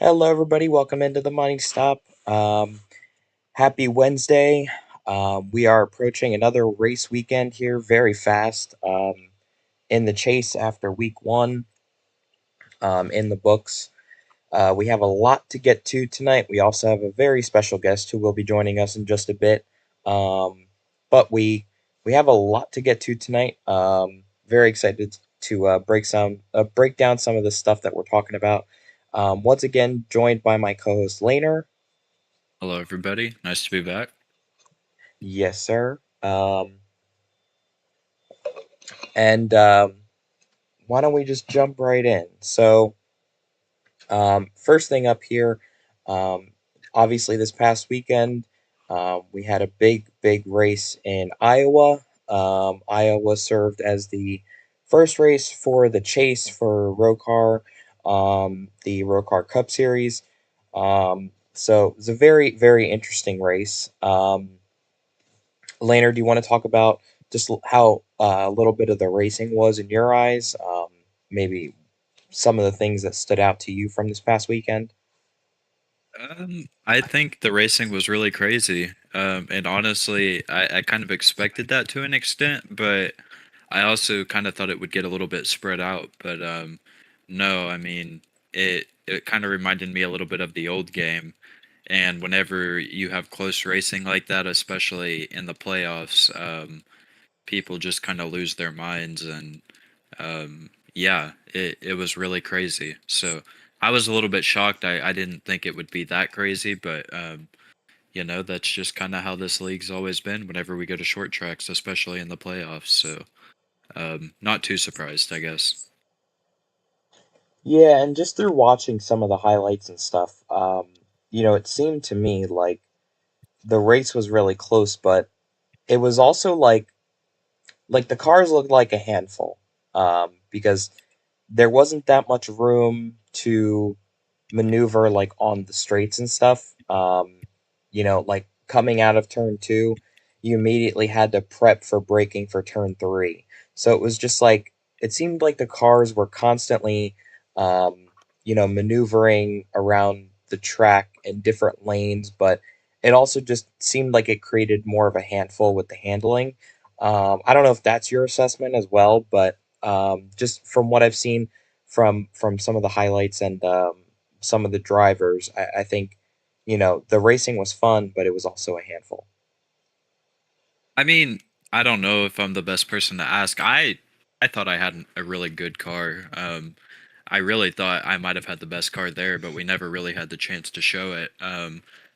Hello, everybody. Welcome into the Money Stop. Happy Wednesday. We are approaching another race weekend here very fast in the chase after week one in the books. We have a lot to get to tonight. We also have a very special guest who will be joining us in just a bit. Um, but we have a lot to get to tonight. Very excited to break down some of the stuff that we're talking about. Once again, joined by my co-host Laner. Hello, everybody. Nice to be back. Yes, sir. And why don't we just jump right in? First thing up here, um, obviously, this past weekend, we had a big race in Iowa. Iowa served as the first race for the chase for ROCAR, the ROCAR Cup Series. So it was a very interesting race. Laner, do you want to talk about just how a little bit of the racing was in your eyes? Maybe some of the things that stood out to you from this past weekend? I think the racing was really crazy. And honestly, I kind of expected that to an extent, but I also kind of thought it would get a little bit spread out. But no, I mean, it kind of reminded me a little bit of the old game. And whenever you have close racing like that, especially in the playoffs, people just kind of lose their minds and yeah, it was really crazy. So I was a little bit shocked. I didn't think it would be that crazy, but that's just kind of how this league's always been whenever we go to short tracks, especially in the playoffs. So not too surprised, I guess. Yeah, and just through watching some of the highlights and stuff, it seemed to me like the race was really close, but it was also like the cars looked like a handful, because there wasn't that much room to maneuver like on the straights and stuff. Like coming out of turn two, you immediately had to prep for braking for turn three. So it was just like it seemed like the cars were constantly, maneuvering around the track in different lanes, but it also just seemed like it created more of a handful with the handling. I don't know if that's your assessment as well, but just from what I've seen from some of the highlights and some of the drivers, I think the racing was fun, but it was also a handful. I mean, I don't know if I'm the best person to ask. I thought I had a really good car. I really thought I might have had the best car there, but we never really had the chance to show it.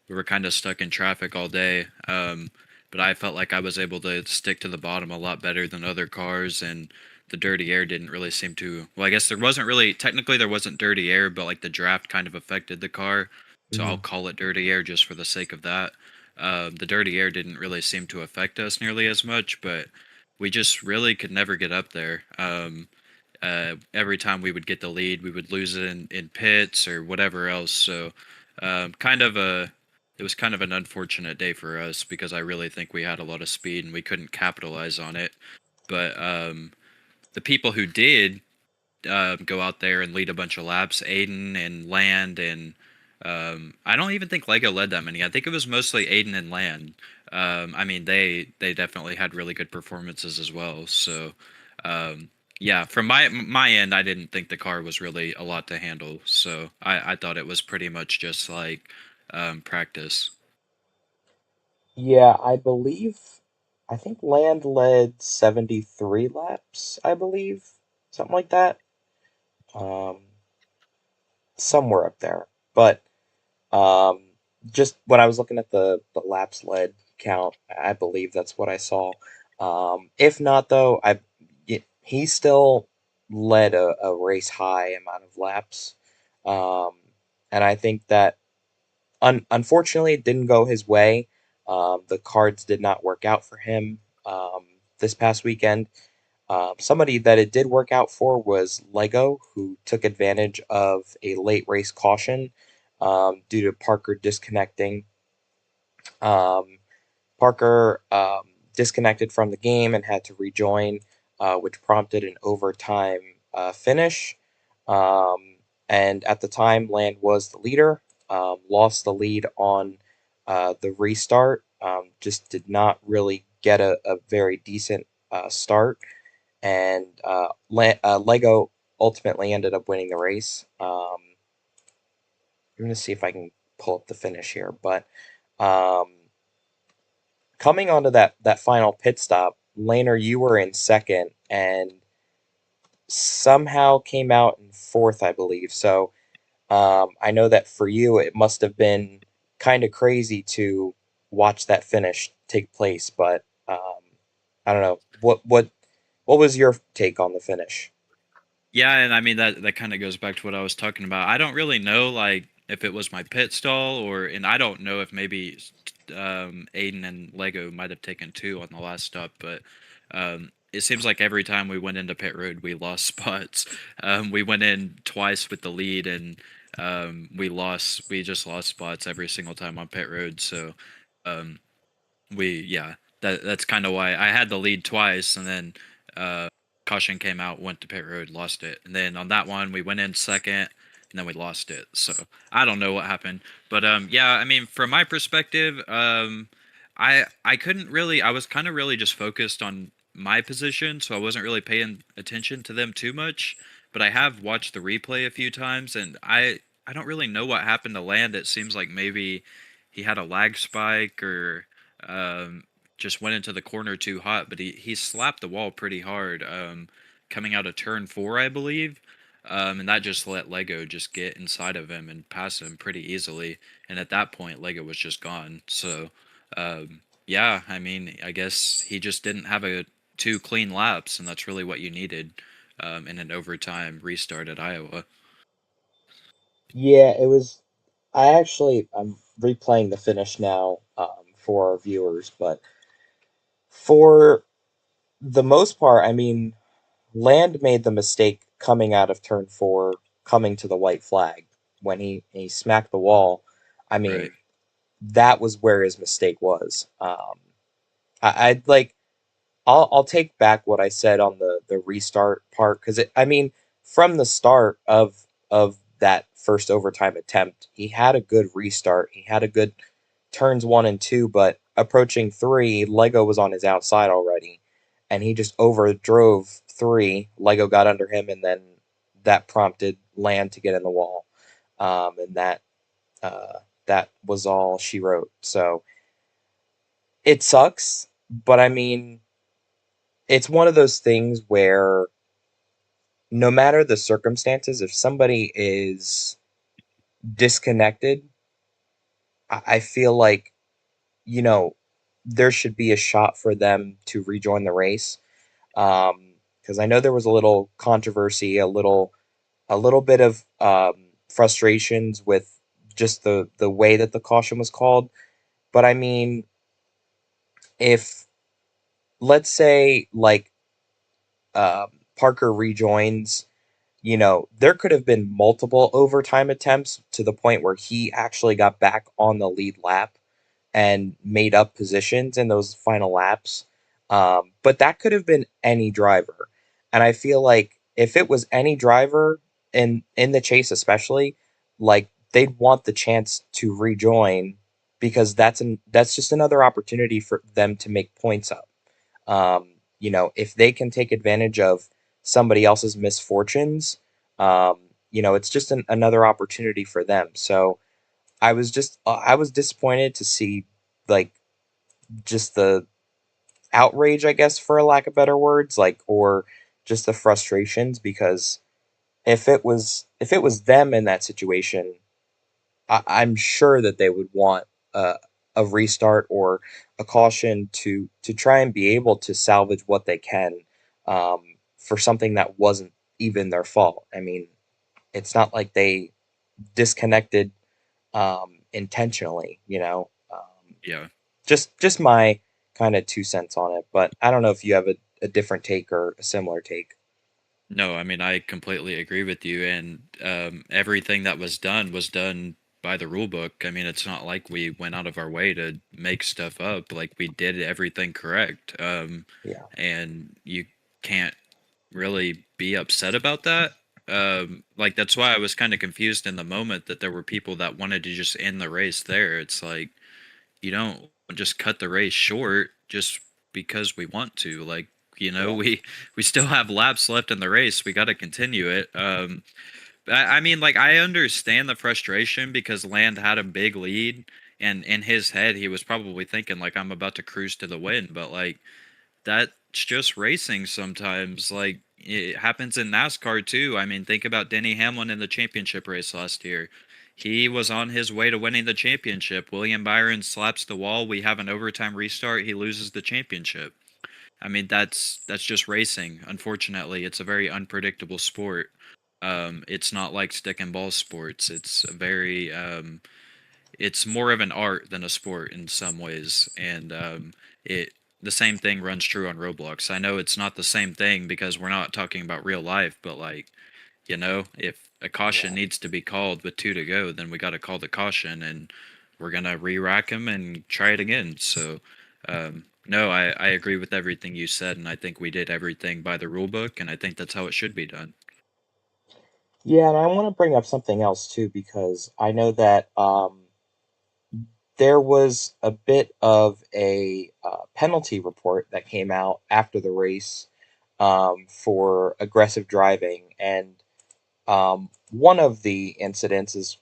We were kind of stuck in traffic all day. But I felt like I was able to stick to the bottom a lot better than other cars, and the dirty air didn't really seem to. Well, I guess there wasn't really technically there wasn't dirty air, but like the draft kind of affected the car, so I'll Mhm. call it dirty air just for the sake of that. The dirty air didn't really seem to affect us nearly as much, but we just really could never get up there. Every time we would get the lead, we would lose it in pits or whatever else. So, kind of it was kind of an unfortunate day for us because I really think we had a lot of speed and we couldn't capitalize on it. But the people who did go out there and lead a bunch of laps, Aiden and Land, and I don't even think Lego led that many. I think it was mostly Aiden and Land. I mean, they definitely had really good performances as well. So, um, yeah, from my end, I didn't think the car was really a lot to handle. So I thought it was pretty much just like practice. Yeah, I think Land led 73 laps, I believe, something like that. Um, Somewhere up there. But um, just when I was looking at the laps led count, I believe that's what I saw. If not, though, he still led a race high amount of laps, um, and I think that unfortunately it didn't go his way. The cards did not work out for him this past weekend. Somebody that it did work out for was Lego, who took advantage of a late race caution due to Parker disconnecting. Um, Parker disconnected from the game and had to rejoin, which prompted an overtime finish. Um, and at the time, Land was the leader. Lost the lead on the restart. Just did not really get a very decent start, and Lego ultimately ended up winning the race. I'm gonna see if I can pull up the finish here, but um, coming onto that final pit stop, Laner, you were in second and somehow came out in fourth, I believe. So I know that for you, it must have been kind of crazy to watch that finish take place, but I don't know what was your take on the finish? Yeah, and I mean that kind of goes back to what I was talking about. I don't really know like if it was my pit stall or and I don't know if maybe Aiden and Lego might have taken two on the last stop, but it seems like every time we went into pit road, we lost spots. We went in twice with the lead, and we just lost spots every single time on pit road. So um, yeah, that's kind of why I had the lead twice, and then uh, caution came out, went to pit road, lost it, and then on that one we went in second, and then we lost it. So I don't know what happened, but yeah, I mean, from my perspective, I couldn't really, I was kind of really just focused on my position, so I wasn't really paying attention to them too much. But I have watched the replay a few times, and I don't really know what happened to Land. It seems like maybe he had a lag spike or um, just went into the corner too hot, but he slapped the wall pretty hard coming out of turn four, I believe. And that just let Lego just get inside of him and pass him pretty easily. And at that point, Lego was just gone. So, yeah, I mean, I guess he just didn't have a two clean laps, and that's really what you needed in an overtime restart at Iowa. Yeah, it was. I'm replaying the finish now for our viewers, but for the most part, I mean, Land made the mistake coming out of turn four, coming to the white flag when he smacked the wall. I Right. mean, that was where his mistake was. I'd like I'll take back what I said on the restart part because I mean from the start of that first overtime attempt, he had a good restart. He had a good turns one and two, but approaching three, Lego was on his outside already, and he just overdrove three. Lego got under him, and then that prompted Land to get in the wall, and uh, that was all she wrote. So it sucks, but I mean it's one of those things where no matter the circumstances, if somebody is disconnected, I feel like, you know, there should be a shot for them to rejoin the race. Because I know there was a little controversy, a little bit of frustrations with just the way that the caution was called. But I mean, if let's say like Parker rejoins, you know, there could have been multiple overtime attempts to the point where he actually got back on the lead lap and made up positions in those final laps. But that could have been any driver. And I feel like if it was any driver in the chase especially, like they'd want the chance to rejoin because that's just another opportunity for them to make points up. You know, if they can take advantage of somebody else's misfortunes, um, you know, it's just another opportunity for them. So I was disappointed to see like just the outrage, I guess, for a lack of better words, like or just the frustrations because if it was them in that situation, I'm sure that they would want a, a restart or a caution to try and be able to salvage what they can for something that wasn't even their fault. I mean, it's not like they disconnected intentionally, you know. Yeah. Just my kind of 2 cents on it, but I don't know if you have a different take or a similar take. No, I mean I completely agree with you, and everything that was done by the rule book. I mean, it's not like we went out of our way to make stuff up. Like we did everything correct, Yeah. and you can't really be upset about that. Like that's why I was kind of confused in the moment that there were people that wanted to just end the race there. It's like you don't just cut the race short just because we want to. Like, Yeah. we still have laps left in the race. We got to continue it. I mean, like I understand the frustration because Land had a big lead, and in his head he was probably thinking like I'm about to cruise to the win, but like that's just racing sometimes. Like it happens in NASCAR too. I mean, think about Denny Hamlin in the championship race last year. He was on his way to winning the championship. William Byron slaps the wall. We have an overtime restart. He loses the championship. I mean, that's just racing. Unfortunately, it's a very unpredictable sport. It's not like stick and ball sports. It's a very it's more of an art than a sport in some ways, and it the same thing runs true on Roblox. I know it's not the same thing because we're not talking about real life, but like if a caution Yeah. needs to be called with two to go, then we got to call the caution, and we're gonna re-rack him and try it again. So, no, I agree with everything you said, and I think we did everything by the rule book, and I think that's how it should be done. Yeah, and I want to bring up something else too because I know that there was a bit of a penalty report that came out after the race for aggressive driving, and one of the incidents is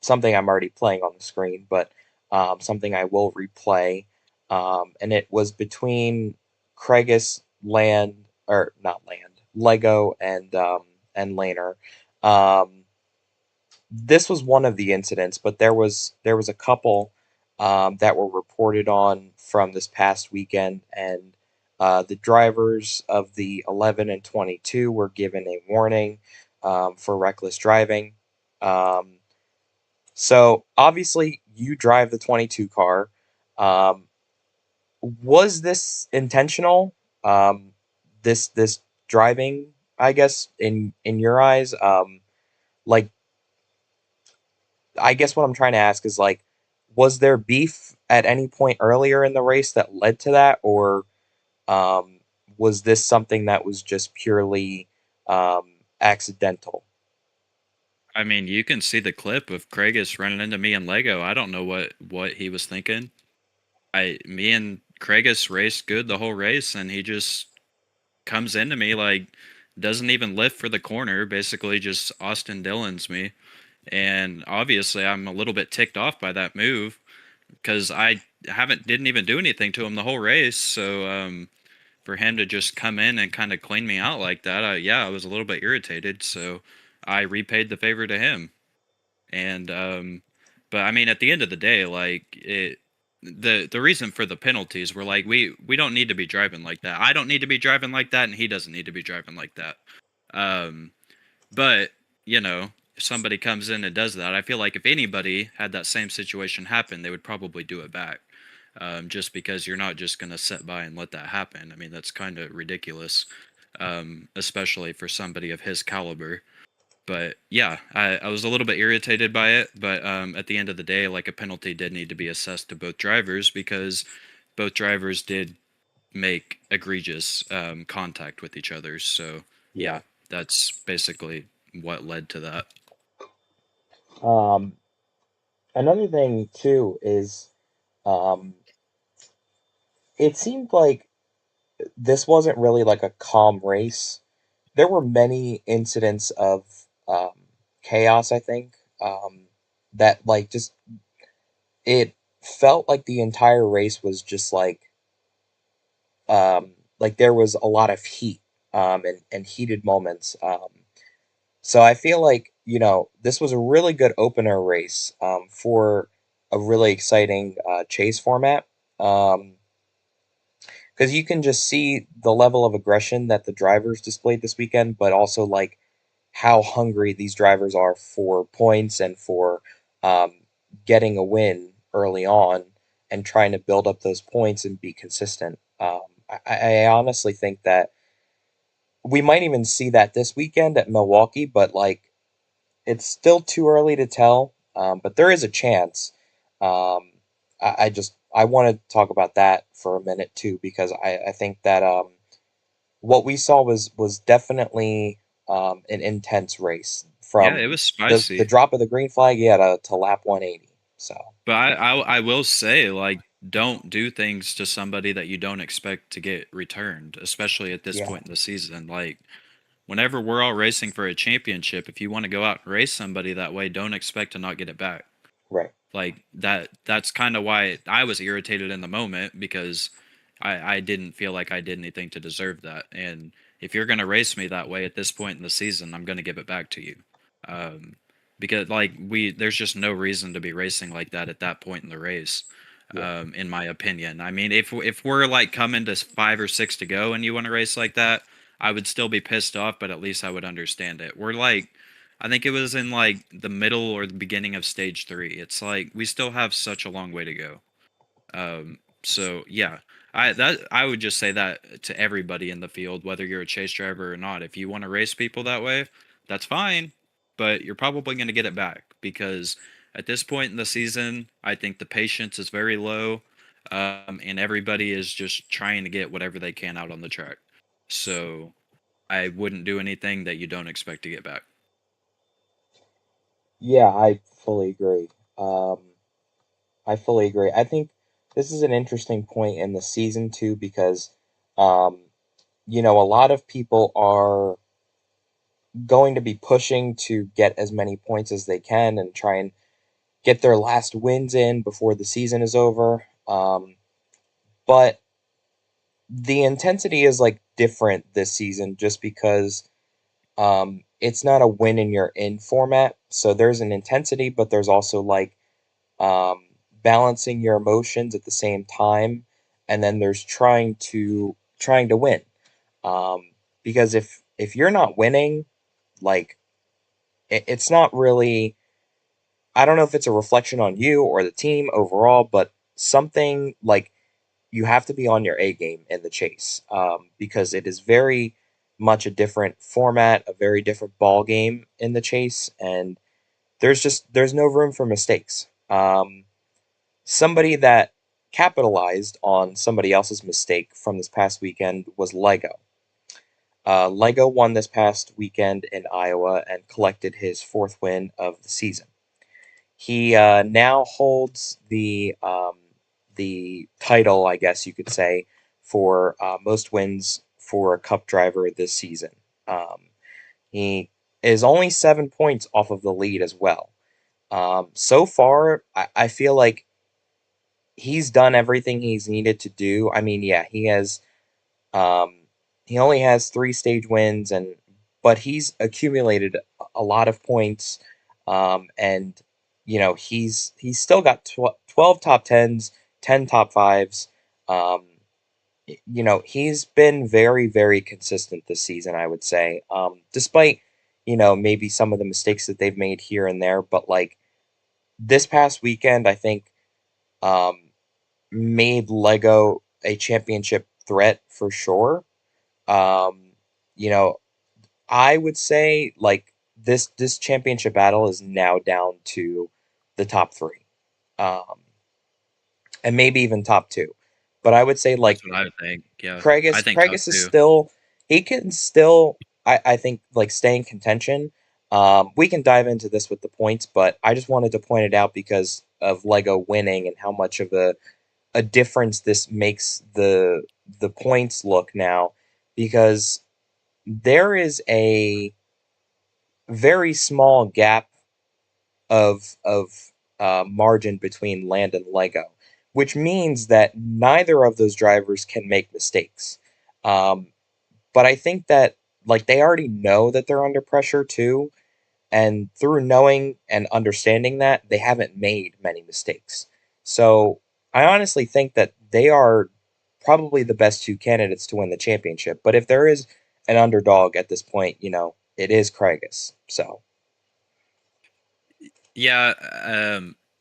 something I'm already playing on the screen, but something I will replay. And it was between Craigus Land, or not Land, Lego and Laner. Um, this was one of the incidents, but there was a couple that were reported on from this past weekend, and the drivers of the 11 and 22 were given a warning for reckless driving. Um, so obviously, you drive the 22 car. Um, was this intentional? This driving, I guess, in your eyes, like I guess what I'm trying to ask is like, was there beef at any point earlier in the race that led to that, or um, was this something that was just purely accidental? I mean, you can see the clip of Craigus running into me and Lego. I don't know what he was thinking. Me and Craigus raced good the whole race, and he just comes into me like doesn't even lift for the corner. Basically, just Austin Dillon's me, and obviously I'm a little bit ticked off by that move because I haven't didn't even do anything to him the whole race. So for him to just come in and kind of clean me out like that, yeah, I was a little bit irritated. So I repaid the favor to him. And but I mean, at the end of the day, like the reason for the penalties were like we don't need to be driving like that. I don't need to be driving like that, and he doesn't need to be driving like that. Um, but if somebody comes in and does that, I feel like if anybody had that same situation happen, they would probably do it back. Just because you're not just gonna sit by and let that happen. I mean, that's kind of ridiculous, especially for somebody of his caliber. But yeah, I was a little bit irritated by it, but at the end of the day, like a penalty did need to be assessed to both drivers because both drivers did make egregious contact with each other. So Yeah. yeah, that's basically what led to that. Um, Another thing too is um, it seemed like this wasn't really like a calm race. There were many incidents of chaos, I think, that like just it felt like the entire race was just like there was a lot of heat and heated moments. So I feel like this was a really good opener race for a really exciting chase format. Um, because you can just see the level of aggression that the drivers displayed this weekend, but also like how hungry these drivers are for points and for um, getting a win early on and trying to build up those points and be consistent. I honestly think that we might even see that this weekend at Milwaukee, but like it's still too early to tell. But there is a chance. Um, I want to talk about that for a minute too because I think that what we saw was definitely an intense race Yeah, from it was the spicy. drop of the green flag, yeah, to lap 180. So But I will say, like, don't do things to somebody that you don't expect to get returned, especially at this yeah, point in the season. Like, whenever we're all racing for a championship, if you want to go out and race somebody that way, don't expect to not get it back. right, Like that's kind of why I was irritated in the moment because I didn't feel like I did anything to deserve that. And if you're gonna race me that way at this point in the season, I'm gonna give it back to you. Um, because like there's just no reason to be racing like that at that point in the race. yeah, In my opinion, I mean, if we're like coming to 5 or 6 to go and you want to race like that, I would still be pissed off, but at least I would understand it. We're like I think it was in like the middle or the beginning of stage 3. It's like we still have such a long way to go. So yeah, I would just say that to everybody in the field, whether you're a chase driver or not. If you want to race people that way, that's fine, but you're probably going to get it back because at this point in the season, I think the patience is very low, and everybody is just trying to get whatever they can out on the track. So I wouldn't do anything that you don't expect to get back. yeah. I fully agree. Um, I fully agree. I think this is an interesting point in the season too because, um, a lot of people are going to be pushing to get as many points as they can and try and get their last wins in before the season is over. But the intensity is like different this season just because it's not a win and you're in format. So there's an intensity, but there's also like um, balancing your emotions at the same time, and then there's trying to win. Um, because if you're not winning, like it's not really. I don't know if it's a reflection on you or the team overall, but something like you have to be on your A game in the chase because it is very much a different format, a very different ball game in the chase, and there's no room for mistakes. Somebody that capitalized on somebody else's mistake from this past weekend was Lego. Lego won this past weekend in Iowa and collected his fourth win of the season. He now holds the title, I guess you could say, for most wins for a Cup driver this season. Um, he is only 7 points off of the lead as well. So far, I feel like he's done everything he's needed to do. I mean, yeah, um, he only has 3 stage wins, but he's accumulated a lot of points, and he's still got 12 top tens, 10 top fives. Um, he's been very very consistent this season. I would say, despite maybe some of the mistakes that they've made here and there, but like this past weekend, I think. Um, Made Lego a championship threat for sure. Um, you know, I would say like this championship battle is now down to the top three, um, and maybe even top two. But I would say That's like what I would think. Yeah, I think top Craigus is two. still he can still I think like stay in contention. We can dive into this with the points, but I just wanted to point it out because of Lego winning and how much of a difference this makes the points look now because there is a very small gap of margin between Land and Lego, which means that neither of those drivers can make mistakes. Um, but I think that like they already know that they're under pressure too, and through knowing and understanding that, they haven't made many mistakes. So I honestly think that they are probably the best two candidates to win the championship. But if there is an underdog at this point, it is Craigus. So Yeah,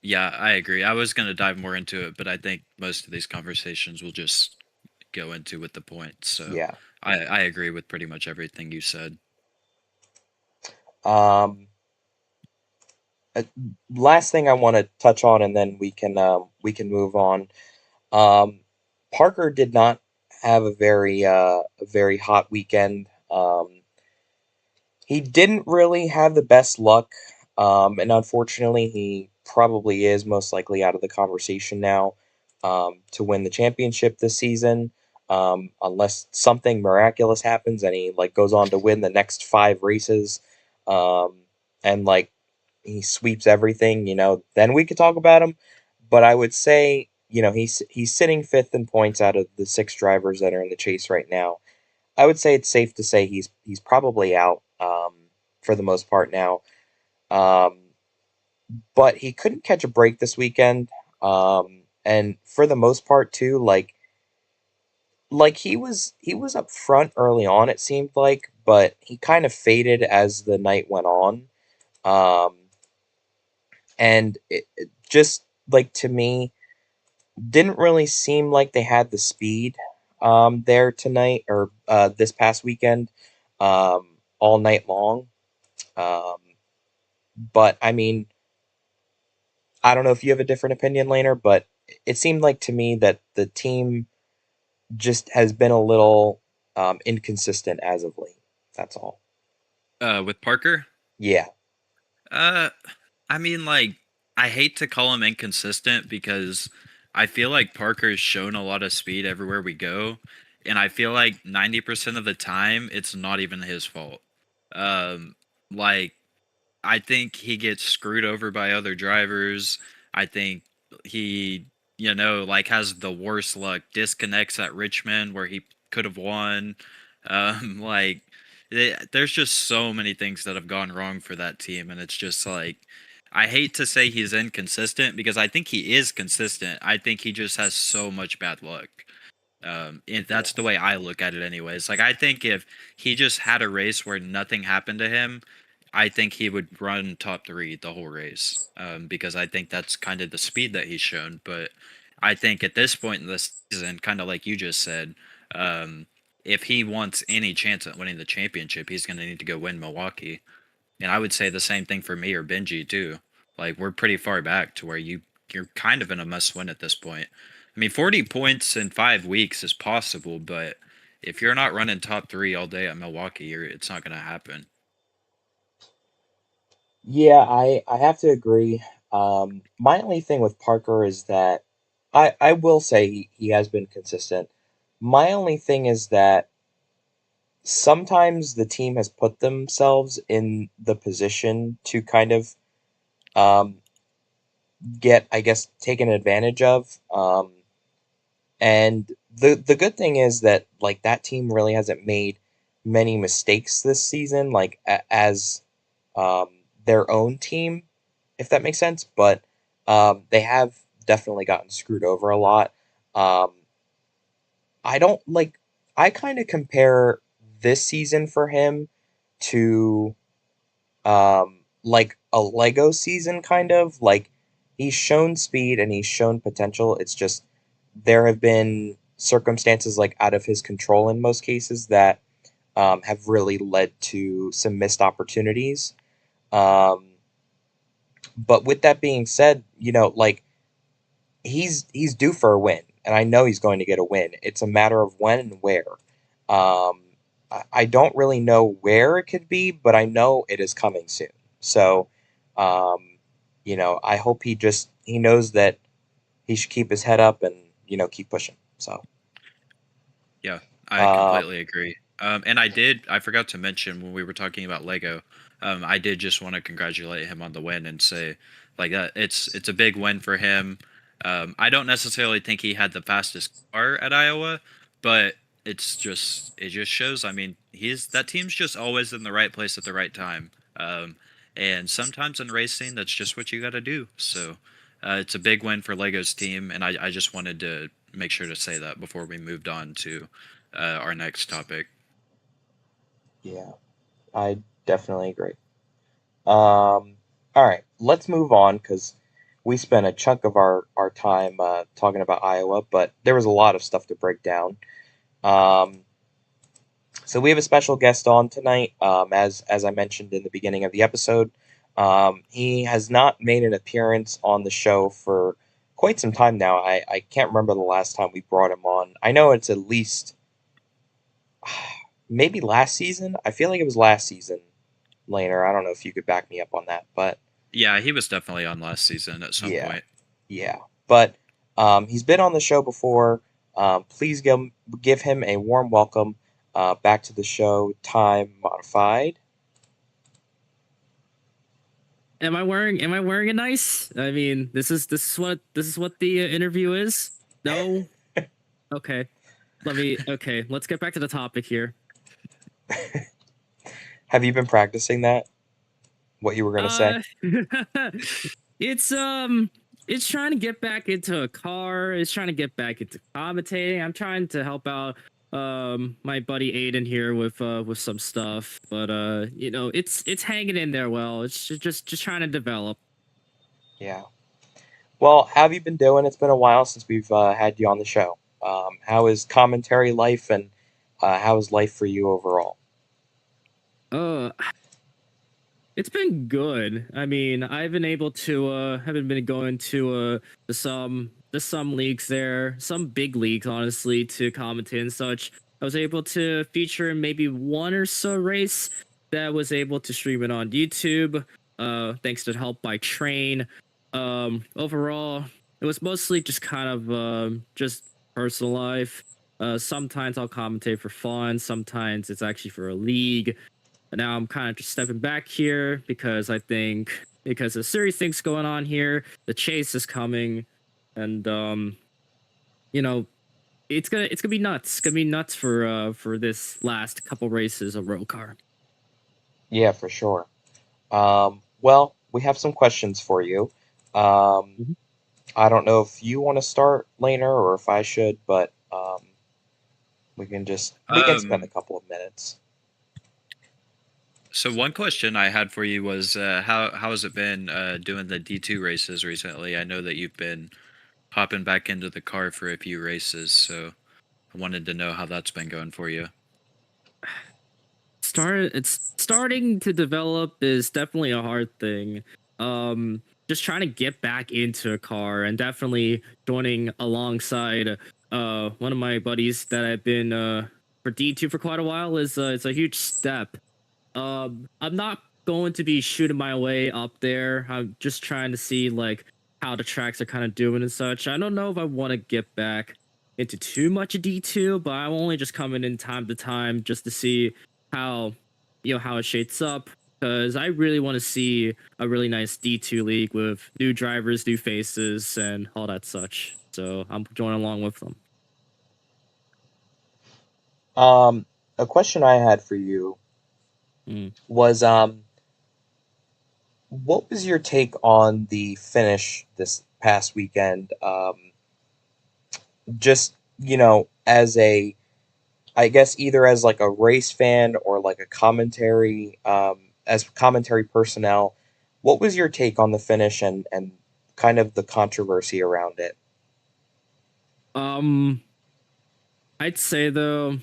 yeah, I agree. I was gonna dive more into it, but I think most of these conversations will just go into with the points. So yeah. I agree with pretty much everything you said. Um, uh, Last thing I want to touch on, and then we can move on. Um, Parker did not have a very hot weekend. he didn't really have the best luck, and unfortunately, he probably is most likely out of the conversation now to win the championship this season, unless something miraculous happens and he like goes on to win the next 5 races, um, and like he sweeps everything. Then we could talk about him. But I would say, he's sitting fifth in points out of the 6 drivers that are in the chase right now. I would say it's safe to say he's probably out for the most part now. Um, but he couldn't catch a break this weekend, and for the most part too, like he was up front early on. It seemed like, but he kind of faded as the night went on, um, and it just like to me didn't really seem like they had the speed there tonight or this past weekend all night long. Um, but I mean, I don't know if you have a different opinion, Laner, but it seemed like to me that the team just has been a little inconsistent as of late. That's all. With Parker, Yeah, uh, I mean, like, I hate to call him inconsistent because I feel like Parker's shown a lot of speed everywhere we go, and I feel like 90% of the time it's not even his fault. Um, like I think he gets screwed over by other drivers. I think he, like has the worst luck, disconnects at Richmond where he could have won. Like, there's just so many things that have gone wrong for that team. And it's just like, I hate to say he's inconsistent because I think he is consistent. I think he just has so much bad luck. And yeah, that's the way I look at it, anyways. Like, I think if he just had a race where nothing happened to him, I think he would run top three the whole race. Because I think that's kind of the speed that he's shown. But I think at this point in the season, kind of like you just said, um, if he wants any chance at winning the championship, he's going to need to go win Milwaukee. And I would say the same thing for me or Benji too. Like we're pretty far back to where you're kind of in a must win at this point. I mean, 40 points in 5 weeks is possible, but if you're not running top three all day at Milwaukee, it's not going to happen. yeah. I have to agree. My only thing with Parker is that I will say he has been consistent. My only thing is that sometimes the team has put themselves in the position to kind of um, get, I guess, taken advantage of. And the good thing is that like that team really hasn't made many mistakes this season, like as um, their own team, if that makes sense. But they have definitely gotten screwed over a lot. Um, I don't like. I kind of compare this season for him to like a Lego season, kind of like he's shown speed and he's shown potential. It's just there have been circumstances like out of his control in most cases that have really led to some missed opportunities. Um, but with that being said, like he's due for a win, and I know he's going to get a win. It's a matter of when and where. I don't really know where it could be, but I know it is coming soon. So, um, I hope he knows that he should keep his head up and keep pushing. So, Yeah, I um, completely agree. And I forgot to mention when we were talking about Lego, I did just want to congratulate him on the win and say, like, it's a big win for him. I don't necessarily think he had the fastest car at Iowa, but it just shows. I mean, he's that team's just always in the right place at the right time. And sometimes in racing, that's just what you got to do. So, it's a big win for Lego's team, and I just wanted to make sure to say that before we moved on to our next topic. yeah, I definitely agree. All right, let's move on because we spent a chunk of our time talking about Iowa, but there was a lot of stuff to break down. Um, so we have a special guest on tonight, as I mentioned in the beginning of the episode. He has not made an appearance on the show for quite some time now. I can't remember the last time we brought him on. I know it's at least maybe last season. I feel like it was last season. Laner. I don't know if you could back me up on that, but Yeah, he was definitely on last season at some yeah, point. yeah. But he's been on the show before. Please give him a warm welcome back to the show. Time modified. Am I wearing it nice? I mean, this is what the interview is. No. Okay. Okay, let's get back to the topic here. Have you been practicing that? What you were gonna say? Uh it's it's trying to get back into a car. It's trying to get back into commentating. I'm trying to help out my buddy Aiden here with some stuff, but it's hanging in there well. It's just trying to develop. Yeah. Well, how have you been doing? It's been a while since we've had you on the show. How is commentary life, and how is life for you overall? Uh It's been good. I mean, I've been able to haven't been going to some leagues there, some big leagues honestly, to commentate and such. I was able to feature in maybe one or so race that was able to stream it on YouTube. Thanks to help by Train. Overall, it was mostly just kind of just personal life. Sometimes I'll commentate for fun, sometimes it's actually for a league. And now I'm kind of just stepping back here because I think because of serious things going on here, the chase is coming, and you know, it's gonna be nuts. It's gonna be nuts for this last couple races of ROCAR. Yeah, for sure. Well, we have some questions for you. Um, Mhm. I don't know if you want to start, Laner, or if I should, but we can spend a Um, couple of minutes. so one question I had for you was how has it been doing the D2 races recently? I know that you've been popping back into the car for a few races, so I wanted to know how that's been going for you. It's starting to develop is definitely a hard thing. Just trying to get back into a car and definitely joining alongside one of my buddies that I've been for D2 for quite a while is it's a huge step. I'm not going to be shooting my way up there. I'm just trying to see like how the tracks are kind of doing and such. I don't know if I want to get back into too much D2, but I'm only just coming in time to time just to see how how it shapes up because I really want to see a really nice D2 league with new drivers, new faces, and all that such. So I'm joining along with them. Um, a question I had for you Mm. was what was your take on the finish this past weekend? Just, as a, I guess either as like a race fan or like a commentary, as commentary personnel, what was your take on the finish and kind of the controversy around it? Um, I'd say though,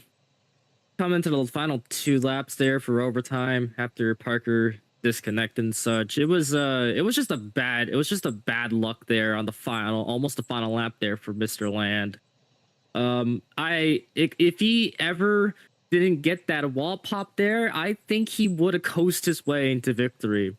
coming to the final two laps there for overtime after Parker disconnected and such. It was just a bad luck there on the final, almost the final lap there for Mr. Land. If he ever didn't get that wall pop there, I think he would have coasted his way into victory.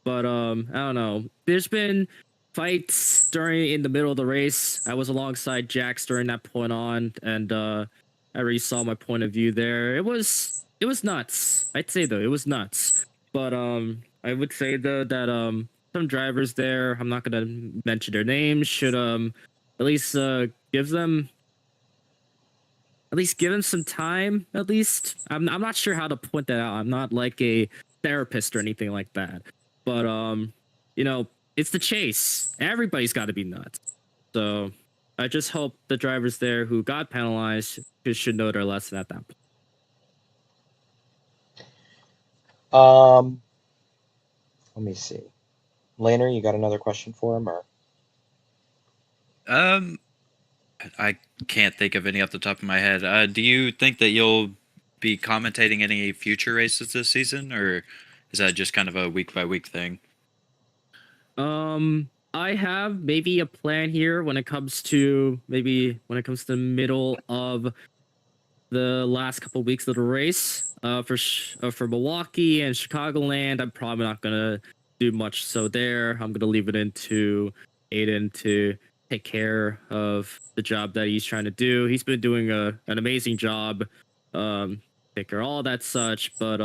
But I don't know. There's been fights during in the middle of the race. I was alongside Jax during that point on, and I already saw my point of view there. It was nuts. I'd say though it was nuts. But I would say though that some drivers there, I'm not gonna mention their names, should at least give them some time. At least I'm not sure how to point that out. I'm not like a therapist or anything like that. But you know, it's the chase. Everybody's got to be nuts. So I just hope the drivers there who got penalized should know their lesson at that point. Um, Let me see. Laner, you got another question for him, or Um, I can't think of any off the top of my head. Do you think that you'll be commentating any future races this season, or is that just kind of a week by week thing? I have maybe a plan here when it comes to the middle of the last couple weeks of the race. For Milwaukee and Chicagoland, I'm probably not gonna do much. So there, I'm gonna leave it into Aiden to take care of the job that he's trying to do. He's been doing an amazing job, take care of all that such. But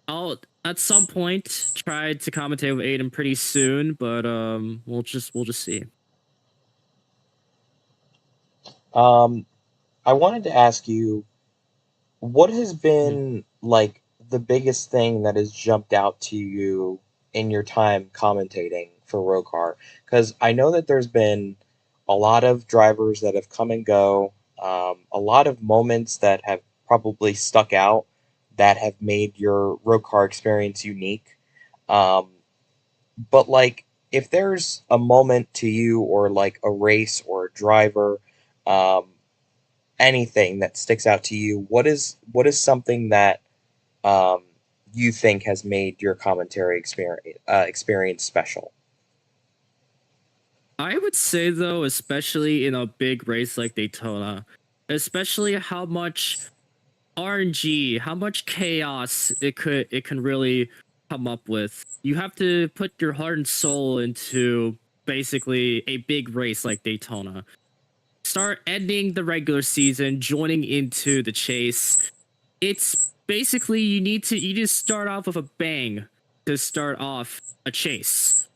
I'll at some point try to commentate with Aiden pretty soon. But we'll just see. Um, I wanted to ask you, what has Mhm. been like the biggest thing that has jumped out to you in your time commentating for ROCAR? Because I know that there's been a lot of drivers that have come and go, a lot of moments that have probably stuck out that have made your ROCAR experience unique. Um, but like, if there's a moment to you, or like a race or a driver, um, anything that sticks out to you, what is something that um, you think has made your commentary experience special? I would say though, especially in a big race like Daytona, especially how much RNG, how much chaos it can really come up with. You have to put your heart and soul into basically a big race like Daytona. Start ending the regular season, joining into the chase. It's basically you just start off with a bang to start off a chase.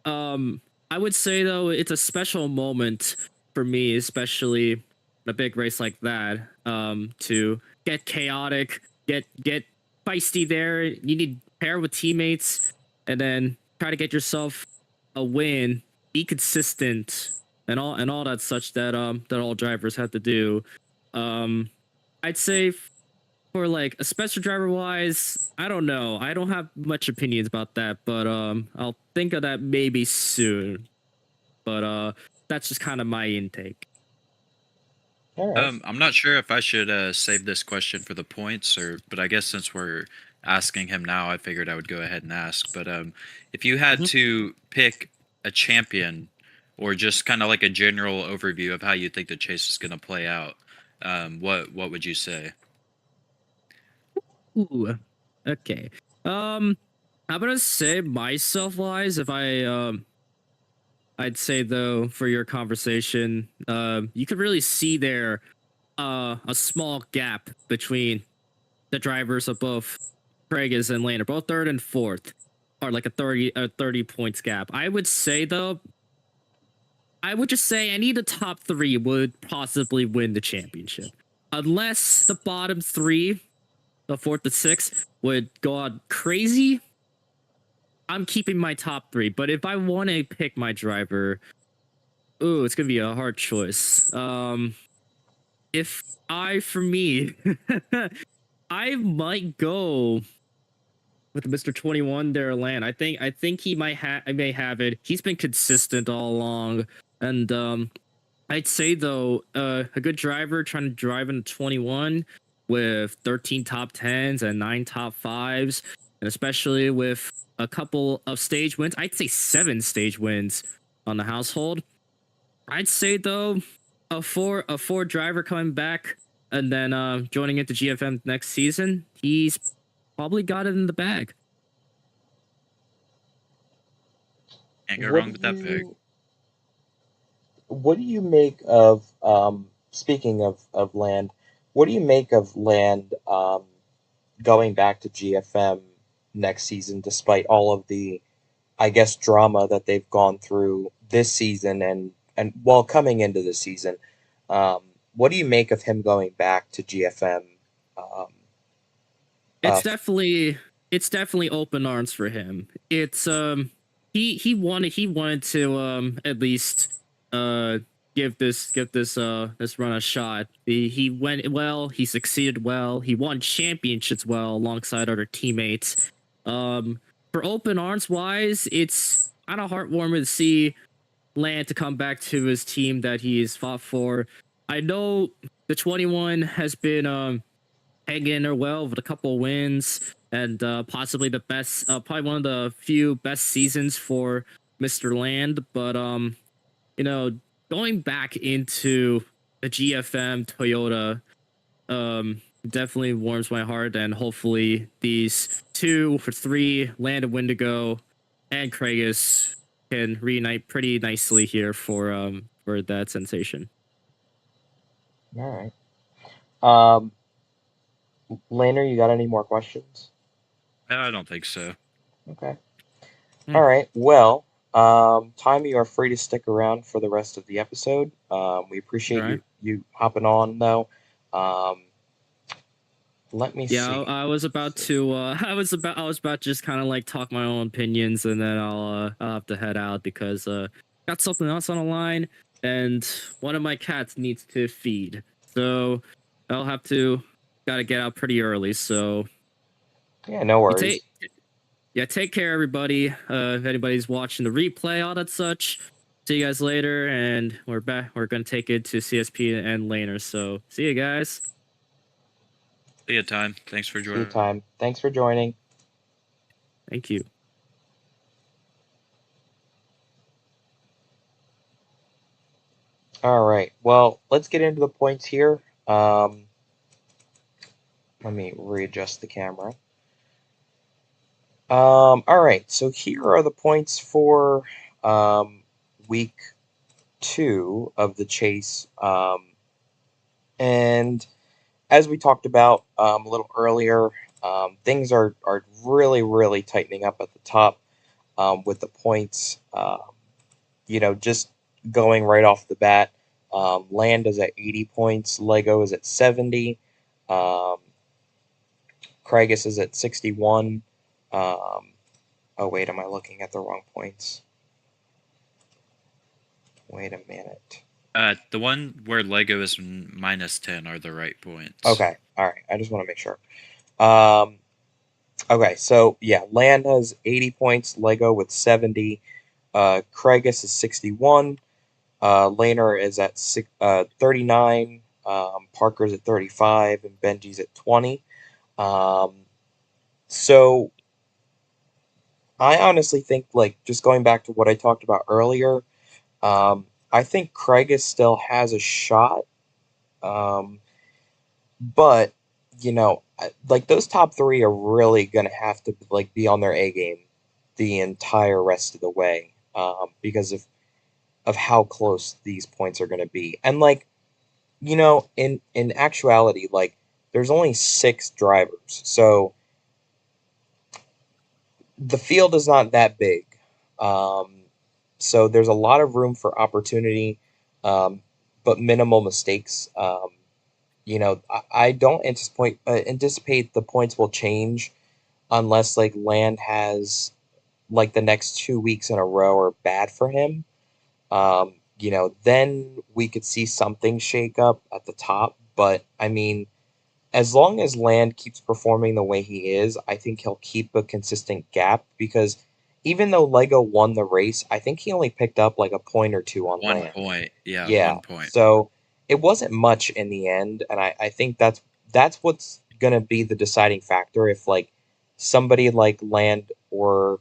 um, I would say though it's a special moment for me, especially in a big race like that. To get chaotic, get feisty there. You need to pair with teammates, and then try to get yourself a win. Be consistent, and all that such that that all drivers have to do. Um, I'd say for like a special driver wise, I don't know. I don't have much opinions about that, but I'll think of that maybe soon. But that's just kind of my intake. All right. I'm not sure if I should save this question for the points, but I guess since we're asking him now, I figured I would go ahead and ask. But if you had Mhm. to pick a champion, or just kind of like a general overview of how you think the chase is going to play out, what would you say? Ooh. Okay. Um I'm gonna say myself wise, if I'd say though for your conversation, you could really see there a small gap between the drivers of both Pragas and Lane are both third and fourth, are like a 30 points gap. I would say though, I would just say any of the top three would possibly win the championship. Unless the bottom three, the fourth to sixth, would go on crazy. I'm keeping my top three. But if I want to pick my driver, ooh, it's gonna be a hard choice. If I for me, I might go with Mr. 21 there land. I think he might have I may have it. He's been consistent all along. And I'd say though, a good driver trying to drive in 21 with 13 top 10s and 9 top 5s, and especially with a couple of stage wins, I'd say 7 stage wins on the household. I'd say though, a four driver coming back and then joining into GFM next season, he's probably got it in the bag. Can't go What do wrong with that pick. you make of speaking of land? What do you make of land going back to GFM next season, despite all of the, I guess, drama that they've gone through this season, and while coming into the season? Um, what do you make of him going back to GFM? Um, It's uh, definitely it's definitely open arms for him. It's he wanted to at least uh give this run a shot. He went well, he succeeded well, he won championships well alongside other teammates. For open arms wise, it's kind of heartwarming to see Land to come back to his team that he's fought for. I know the 21 has been hanging in there well with a couple wins and possibly the best, probably one of the few best seasons for Mr. Land. But you know, going back into a GFM Toyota, definitely warms my heart, and hopefully these 2 or 3, Land of Wendigo and Kragus, can reunite pretty nicely here for that sensation. All right. Um, Laner, you got any more questions? I don't think so. Okay. Hmm. All right. Well, Time, you are free to stick around for the rest of the episode. We All appreciate right. you hopping on though. Um, Let me Yeah, see. I was about to. I was about to just kind of like talk my own opinions, and then I'll have to head out because got something else on the line, and one of my cats needs to feed, so I'll have to gotta get out pretty early. So Yeah, no you take worries. yeah, take care, everybody. If anybody's watching the replay, all that such. See you guys later, and we're back. We're gonna take it to CSP and Laner. So see you guys. See you, Time. Thanks for See you, joining. Time. Thanks for joining. Thank you. All right. Well, let's get into the points here. Let me readjust the camera. All right. So here are the points for um, week 2 of the chase. And as we talked about a little earlier, things are really, really tightening up at the top with the points. Just going right off the bat, Land is at 80 points, Lego is at 70, um, Kragus is at 61. Oh, wait, am I looking at the wrong points? Wait a minute. The one where Lego is -10 are the right points. Okay, all right, I just want to make sure. Um, okay, so yeah, Land has 80 points, Lego with 70, Kragus is 61, Laner is at 39, Parker's at 35, and Benji's at 20. Um, so I honestly think, like, just going back to what I talked about earlier, I think Craigus still has a shot, um, but like those top three are really gonna have to like be on their A game the entire rest of the way, because of how close these points are gonna be, and like in actuality, like there's only 6 drivers, so the field is not that big. Um, so there's a lot of room for opportunity, but minimal mistakes. I don't anticipate the points will change unless like Land has like the next 2 weeks in a row are bad for him. Then we could see something shake up at the top. But I mean, as long as Land keeps performing the way he is, I think he'll keep a consistent gap because even though Lego won the race, I think he only picked up like a point or two on 1 Land. point. Yeah, Yeah. 1 point. So it wasn't much in the end, and I think that's what's gonna be the deciding factor if like somebody like Land or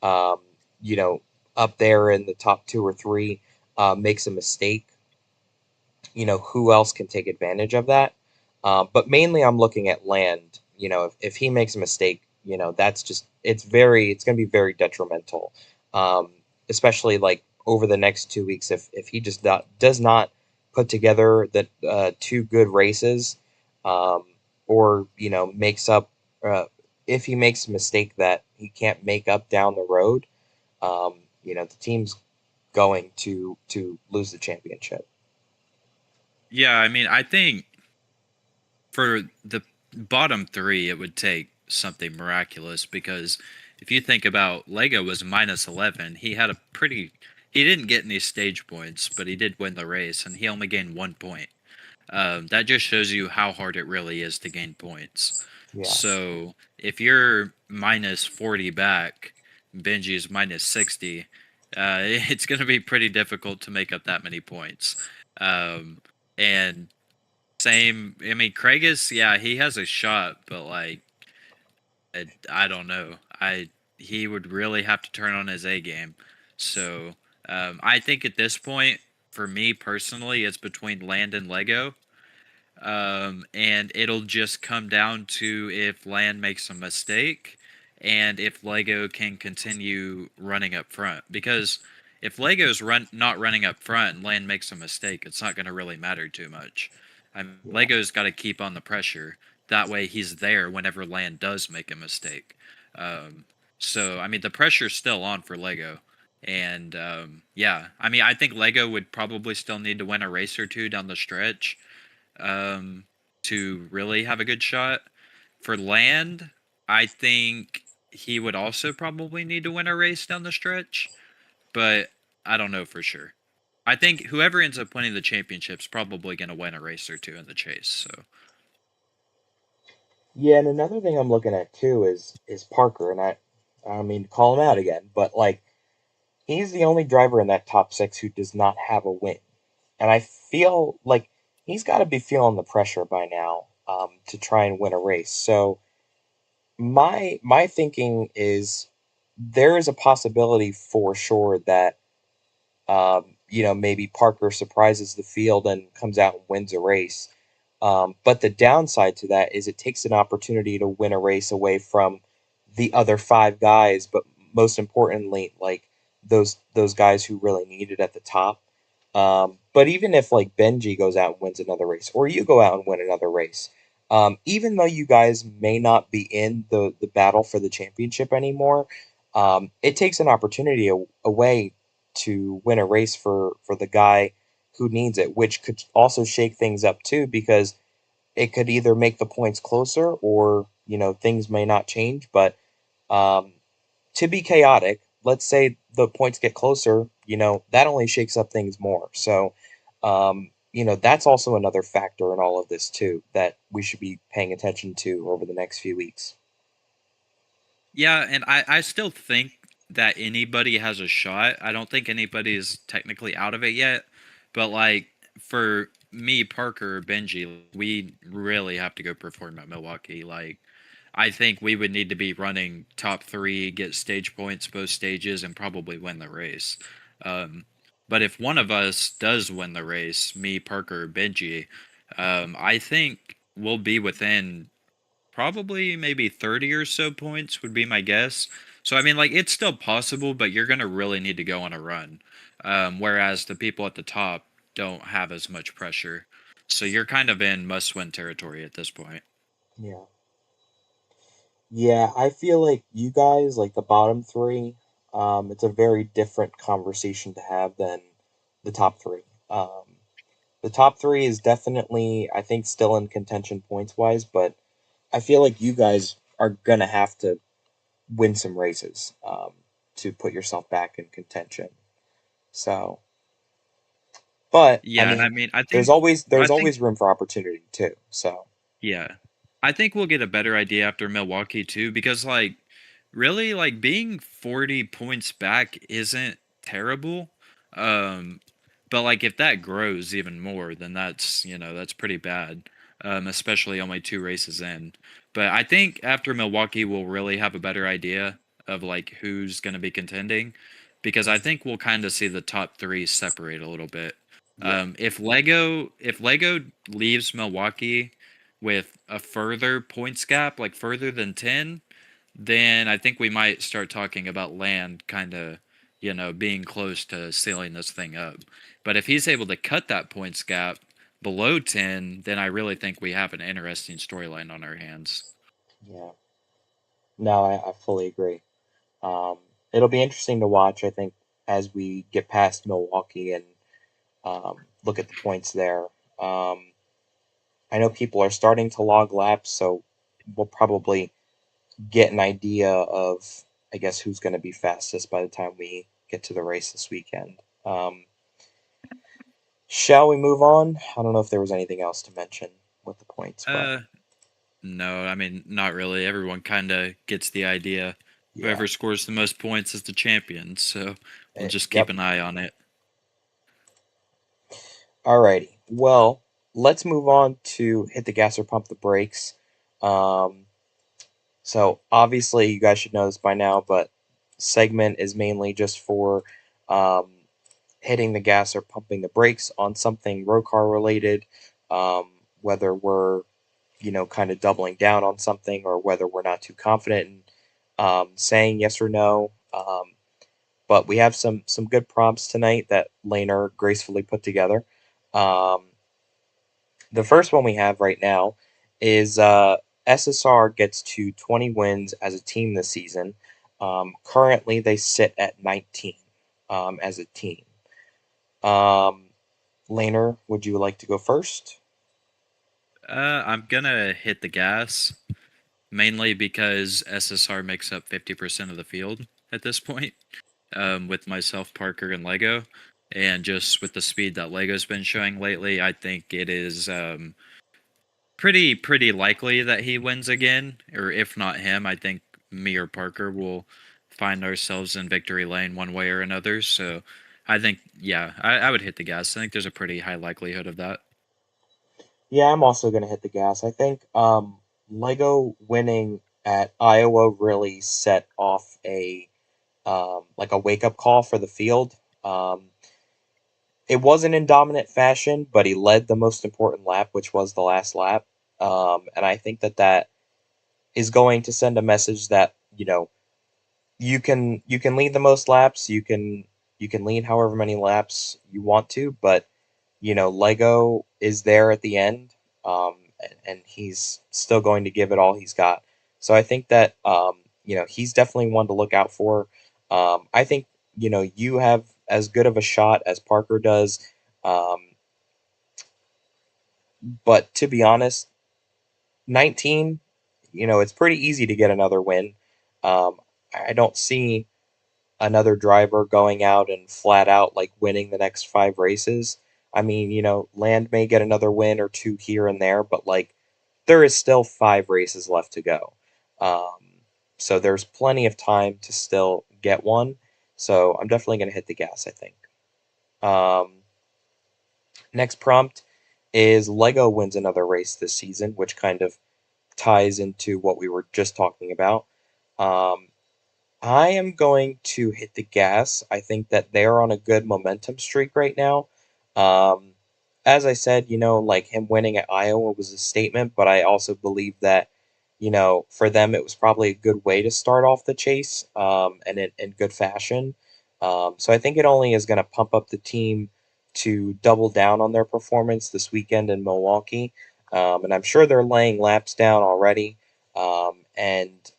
um, you know, up there in the top 2 or 3 makes a mistake, who else can take advantage of that? But mainly, I'm looking at Land. If he makes a mistake, that's just it's going to be very detrimental, um, especially like over the next 2 weeks. If he just does not put together the 2 good races, um, or makes up, if he makes a mistake that he can't make up down the road, the team's going to lose the championship. Yeah, I mean, I think for the bottom 3, it would take something miraculous because if you think about Lego was -11, he had a pretty. He didn't get any stage points, but he did win the race, and he only gained 1 point. That just shows you how hard it really is to gain points. Yes. So if you're -40 back, Benji is -60, it's going to be pretty difficult to make up that many points. And same, I mean, Craigus, yeah, he has a shot, but like, I don't know. He would really have to turn on his A game. So I think at this point, for me personally, it's between Land and Lego. and it'll just come down to if Land makes a mistake and if Lego can continue running up front. Because if Lego's not running up front and Land makes a mistake, it's not going to really matter too much. I mean, Yeah. Lego's got to keep on the pressure. That way, he's there whenever Land does make a mistake. Um, so, I mean, the pressure's still on for Lego. And yeah, I mean, I think Lego would probably still need to win a race or two down the stretch um, to really have a good shot. For Land, I think he would also probably need to win a race down the stretch, but I don't know for sure. I think whoever ends up winning the championship's probably going to win a race or two in the chase. So Yeah, and another thing I'm looking at too is Parker, and I don't mean to call him out again, but like he's the only driver in that top six who does not have a win. And I feel like he's got to be feeling the pressure by now to try and win a race. So my thinking is there is a possibility for sure that maybe Parker surprises the field and comes out and wins a race. But the downside to that is it takes an opportunity to win a race away from the other five guys, but most importantly, like those guys who really need it at the top. But even if like Benji goes out and wins another race, or you go out and win another race, even though you guys may not be in the battle for the championship anymore, it takes an opportunity away to win a race for the guy who needs it, which could also shake things up too, because it could either make the points closer or things may not change. But um, to be chaotic, let's say the points get closer, that only shakes up things more. So that's also another factor in all of this too that we should be paying attention to over the next few weeks. yeah, and I still think that anybody has a shot. I don't think anybody is technically out of it yet, but like for me, Parker, or Benji, we really have to go perform at Milwaukee. Like I think we would need to be running top three, get stage points both stages, and probably win the race. Um, but if one of us does win the race, me, Parker, or Benji, I think we'll be within probably maybe 30 or so points would be my guess. So I mean, like it's still possible, but you're gonna really need to go on a run. Whereas the people at the top don't have as much pressure, so you're kind of in must-win territory at this point. Yeah. Yeah, I feel like you guys, like the bottom three, it's a very different conversation to have than the top three. The top three is definitely, I think, still in contention points wise, but I feel like you guys are gonna have to win some races to put yourself back in contention. So, but I Yeah, and I mean, mean, I there's think always I there's think always room for opportunity too. So, Yeah. I think we'll get a better idea after Milwaukee too, because like really like being 40 points back isn't terrible. Um but like if that grows even more, then that's pretty bad. Especially only two races in. But I think after Milwaukee we'll really have a better idea of like who's going to be contending because I think we'll kind of see the top 3 separate a little bit. yeah, If Lego leaves Milwaukee with a further points gap, like further than 10, then I think we might start talking about Land kind of, being close to sealing this thing up. But if he's able to cut that points gap below 10, then I really think we have an interesting storyline on our hands. yeah. No, I fully agree. Um, it'll be interesting to watch. I think as we get past Milwaukee and look at the points there. Um, I know people are starting to log laps, so we'll probably get an idea of, I guess, who's going to be fastest by the time we get to the race this weekend. Shall we move on? I don't know if there was anything else to mention with the points, but Uh, no, I mean, not really. Everyone kind of gets the idea. yeah. Whoever scores the most points is the champion, so we'll just keep Yep. an eye on it. Alrighty. Well, let's move on to hit the gas or pump the brakes. Um, So obviously, you guys should know this by now, but segment is mainly just for hitting the gas or pumping the brakes on something ROCAR related. whether we're, kind of doubling down on something or whether we're not too confident in saying yes or no. But we have some good prompts tonight that Laner gracefully put together. Um, the first one we have right now is SSR gets to 20 wins as a team this season. Currently, they sit at 19 as a team. Laner, would you like to go first? I'm gonna hit the gas mainly because SSR makes up 50% of the field at this point, with myself, Parker, and Lego. And just with the speed that Lego's been showing lately, I think it is pretty likely that he wins again. Or if not him, I think me or Parker will find ourselves in victory lane one way or another. So I think, yeah, I would hit the gas. I think there's a pretty high likelihood of that. Yeah, I'm also going to hit the gas. I think Lego winning at Iowa really set off a like a wake up call for the field. It wasn't in dominant fashion, but he led the most important lap, which was the last lap. And I think that is going to send a message that you can lead the most laps, you can lead however many laps you want to, but Lego is there at the end, and he's still going to give it all he's got. So I think that he's definitely one to look out for. I think you have as good of a shot as Parker does, um, but to be honest, 19, it's pretty easy to get another win. I don't see another driver going out and flat out like winning the next 5 races. I mean, Land may get another win or two here and there, but like there is still 5 races left to go. So there's plenty of time to still get one. So I'm definitely going to hit the gas, I think. Um, Next prompt is Lego wins another race this season, which kind of ties into what we were just talking about. Um, I am going to hit the gas. I think that they're on a good momentum streak right now. Um, as I said, like him winning at Iowa was a statement, but I also believe that, for them, it was probably a good way to start off the chase, and in good fashion. So I think it only is going to pump up the team to double down on their performance this weekend in Milwaukee. And I'm sure they're laying laps down already. And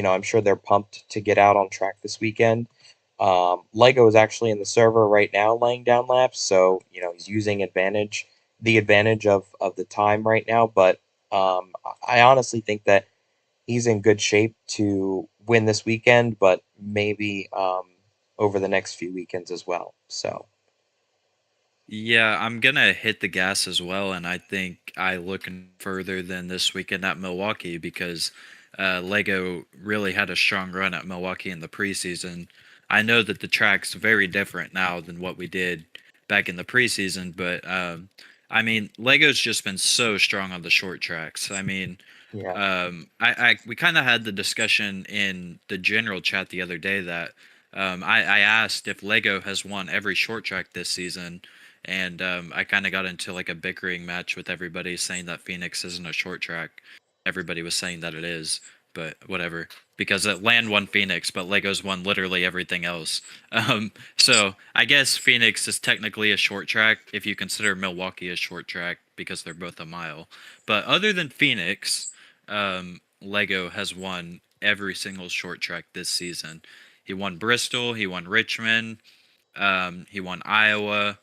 I'm sure they're pumped to get out on track this weekend. Lego is actually in the server right now, laying down laps, so he's using the advantage of the time right now. But I honestly think that he's in good shape to win this weekend, but maybe over the next few weekends as well. So Yeah, I'm gonna hit the gas as well, and I think I look further than this weekend at Milwaukee because Lego really had a strong run at Milwaukee in the preseason. I know that the track's very different now than what we did back in the preseason, but I mean, Lego's just been so strong on the short tracks. I mean, yeah, I we kind of had the discussion in the general chat the other day that I asked if Lego has won every short track this season, and I kind of got into like a bickering match with everybody saying that Phoenix isn't a short track. Everybody was saying that it is, but whatever. Because Land won Phoenix, but Legos won literally everything else. So I guess Phoenix is technically a short track if you consider Milwaukee a short track because they're both a mile. But other than Phoenix, Lego has won every single short track this season. He won Bristol, he won Richmond, he won Iowa.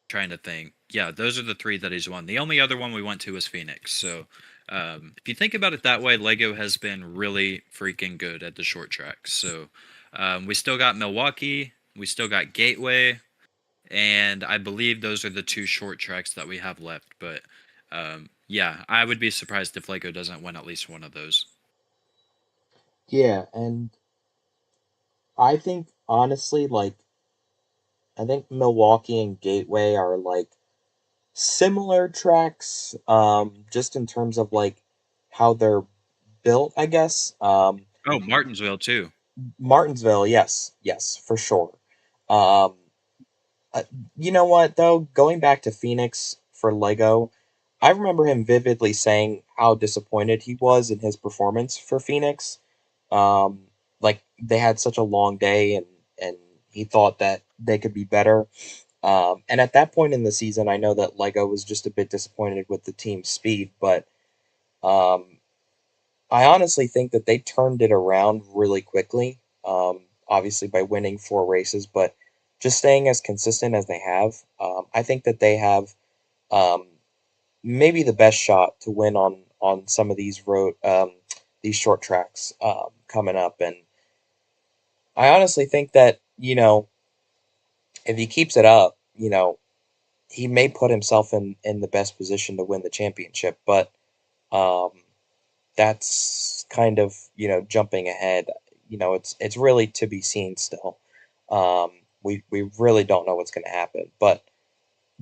Trying to think. Yeah, those are the three that he's won. The only other one we went to was Phoenix. So if you think about it that way, Lego has been really freaking good at the short tracks. So we still got Milwaukee, we still got Gateway, and I believe those are the two short tracks that we have left. But yeah, I would be surprised if Lego doesn't win at least one of those. yeah, and I think honestly, like I think Milwaukee and Gateway are like similar tracks, just in terms of like how they're built, I guess. Oh, Martinsville too. Martinsville, yes, yes, for sure. Um, you know what though? Going back to Phoenix for Lego, I remember him vividly saying how disappointed he was in his performance for Phoenix. Um, like they had such a long day, and he thought that they could be better. And at that point in the season, I know that Lego was just a bit disappointed with the team's speed, but um, I honestly think that they turned it around really quickly. Obviously by winning 4 races, but just staying as consistent as they have. I think that they have um, maybe the best shot to win on some of these short tracks coming up. And I honestly think that if he keeps it up, he may put himself in the best position to win the championship. But um, that's kind of jumping ahead. It's really to be seen still. We really don't know what's going to happen, but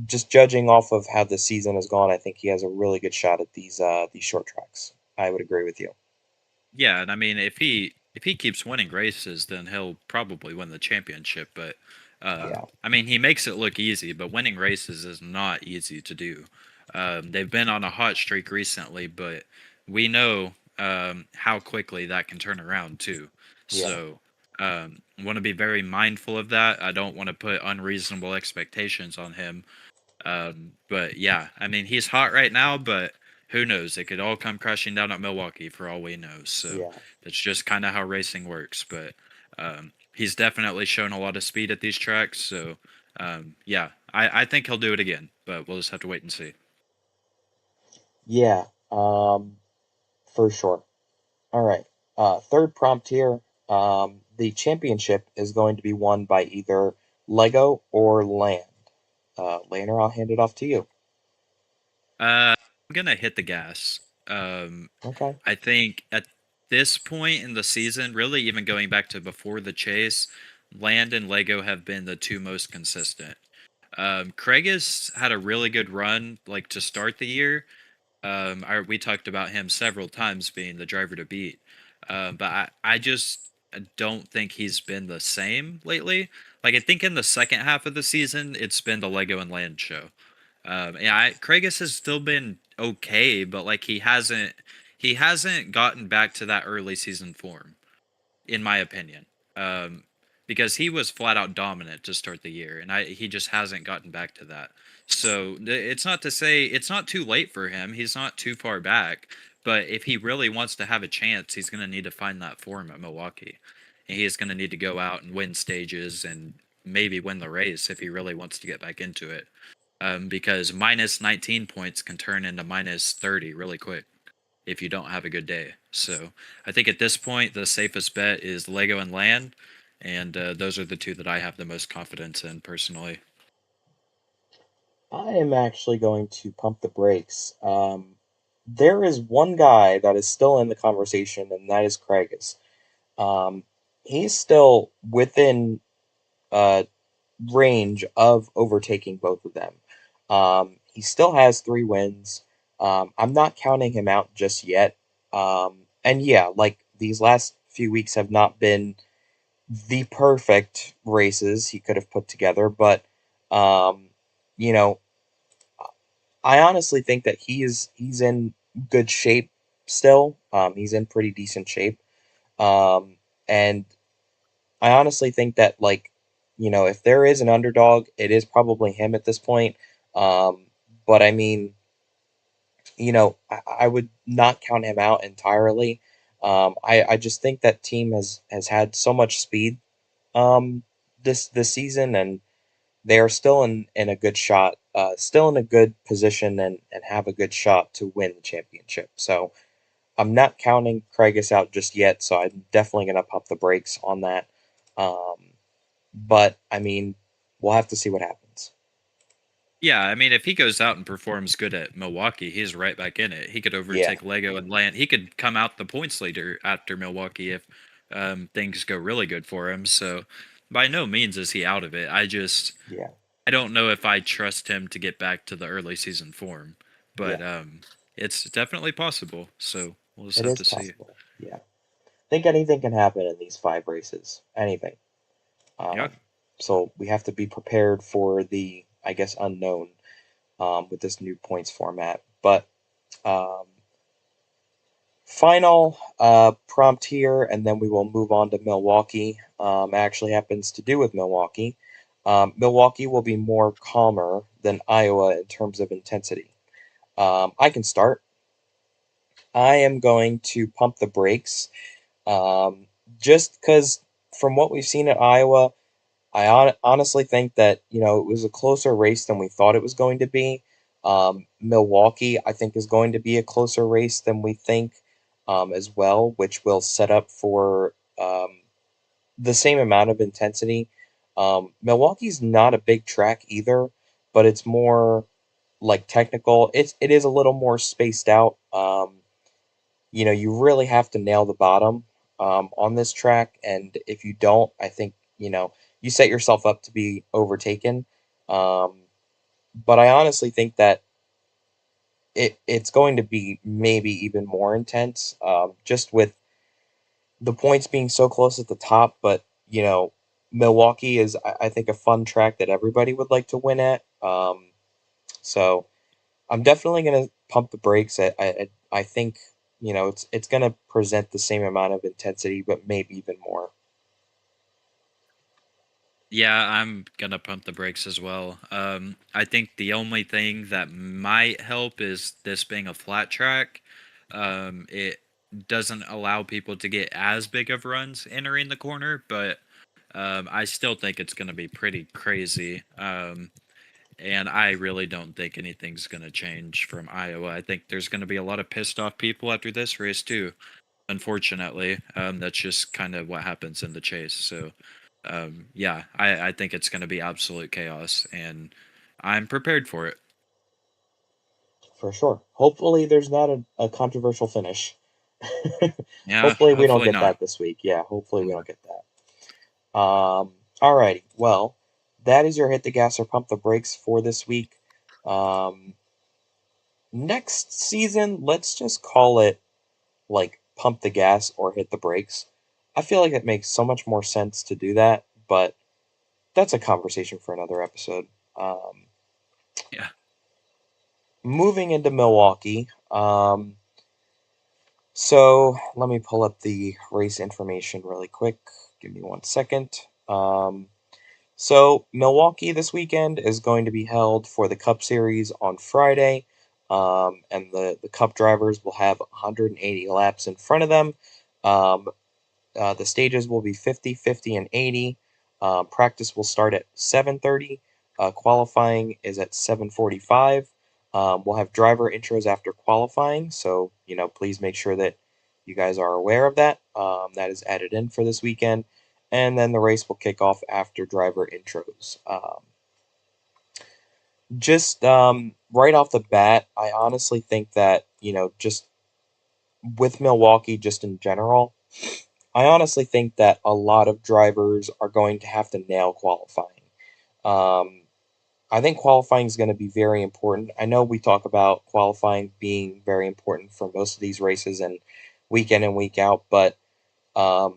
just judging off of how the season has gone, I think he has a really good shot at these short tracks. I would agree with you. Yeah, and I mean, if he keeps winning races, then he'll probably win the championship. But Yeah, I mean, he makes it look easy, but winning races is not easy to do. They've been on a hot streak recently, but we know how quickly that can turn around too. yeah, So want to be very mindful of that. I don't want to put unreasonable expectations on him. But yeah, I mean, he's hot right now, but who knows? It could all come crashing down at Milwaukee for all we know. So yeah, that's just kind of how racing works. But he's definitely shown a lot of speed at these tracks. So yeah, I think he'll do it again, but we'll just have to wait and see. yeah. For sure. All right. Third prompt here. The championship is going to be won by either Lego or Land. Laner, I'll hand it off to you. I'm gonna hit the gas. Um, Okay. I think at this point in the season, really even going back to before the chase, Land and Lego have been the two most consistent. Craig has had a really good run, like to start the year. We talked about him several times being the driver to beat, but I just don't think he's been the same lately. Like I think in the second half of the season, it's been the Lego and Land show. Yeah, Craigus has still been okay, but like he hasn't gotten back to that early season form in my opinion. Um, because he was flat out dominant to start the year, and he just hasn't gotten back to that. So it's not to say it's not too late for him. He's not too far back, but if he really wants to have a chance, he's going to need to find that form at Milwaukee. And he is going to need to go out and win stages and maybe win the race if he really wants to get back into it. Because minus 19 points can turn into minus 30 really quick if you don't have a good day. So I think at this point, the safest bet is Lego and Land, and those are the two that I have the most confidence in personally. I am actually going to pump the brakes. There is one guy that is still in the conversation, and that is Craigus. Um, he's still within uh, range of overtaking both of them. He still has 3 wins. I'm not counting him out just yet. And yeah, like these last few weeks have not been the perfect races he could have put together, but um, you know, I honestly think that he's in good shape still. He's in pretty decent shape. And I honestly think that if there is an underdog, it is probably him at this point. Um, but I mean, I would not count him out entirely. I just think that team has had so much speed this season, and they are still in a good shot, still in a good position, and have a good shot to win the championship. So I'm not counting Craigus out just yet. So I'm definitely going to pump the brakes on that. Um, but I mean, we'll have to see what happens. Yeah, I mean, if he goes out and performs good at Milwaukee, he's right back in it. He could Yeah, overtake Lego and Land. He could come out the points leader after Milwaukee if things go really good for him. So, by no means is he out of it. yeah, I don't know if I trust him to get back to the early season form, but yeah. it's definitely possible. So we'll just It have is to see. possible. Yeah, I think anything can happen in these 5 races. Anything. Yeah. Um, so we have to be prepared for the, I guess, unknown with this new points format. But um, final prompt here, and then we will move on to Milwaukee. Actually happens to do with Milwaukee. Milwaukee will be more calmer than Iowa in terms of intensity. I can start. I am going to pump the brakes, um, just because from what we've seen at Iowa, I honestly think that it was a closer race than we thought it was going to be. Milwaukee, I think, is going to be a closer race than we think, as well, which will set up for the same amount of intensity. Milwaukee's not a big track either, but it's more like technical. It is a little more spaced out. You really have to nail the bottom on this track, and if you don't, I think you set yourself up to be overtaken. Um, but I honestly think that it's going to be maybe even more intense, just with the points being so close at the top. But Milwaukee is, I think, a fun track that everybody would like to win at. So I'm definitely going to pump the brakes. I think it's going to present the same amount of intensity, but maybe even more. Yeah, I'm gonna pump the brakes as well. I think the only thing that might help is this being a flat track. It doesn't allow people to get as big of runs entering the corner, but I still think it's gonna be pretty crazy. And I really don't think anything's gonna change from Iowa. I think there's gonna be a lot of pissed off people after this race too. Unfortunately, that's just kind of what happens in the chase. So yeah, I think it's going to be absolute chaos, and I'm prepared for it. For sure. Hopefully, there's not a controversial finish. Yeah, Hopefully, we don't hopefully get not. that this week. Yeah, hopefully, we Yeah. don't get that. Alrighty. Well, that is your hit the gas or pump the brakes for this week. Um, Next season, let's just call it like pump the gas or hit the brakes. I feel like it makes so much more sense to do that, but that's a conversation for another episode. Um, Yeah. Moving into Milwaukee, so let me pull up the race information really quick. Give me 1 second. So Milwaukee this weekend is going to be held for the Cup Series on Friday, and the Cup drivers will have 180 laps in front of them. Um, the stages will be 50, 50, and 80. Practice will start at 7:30. Qualifying is at 7:45. We'll have driver intros after qualifying, so please make sure that you guys are aware of that. That is added in for this weekend, and then the race will kick off after driver intros. Just right off the bat, I honestly think that just with Milwaukee, just in general, I honestly think that a lot of drivers are going to have to nail qualifying. Um, I think qualifying is going to be very important. I know we talk about qualifying being very important for most of these races and week in and week out, but um,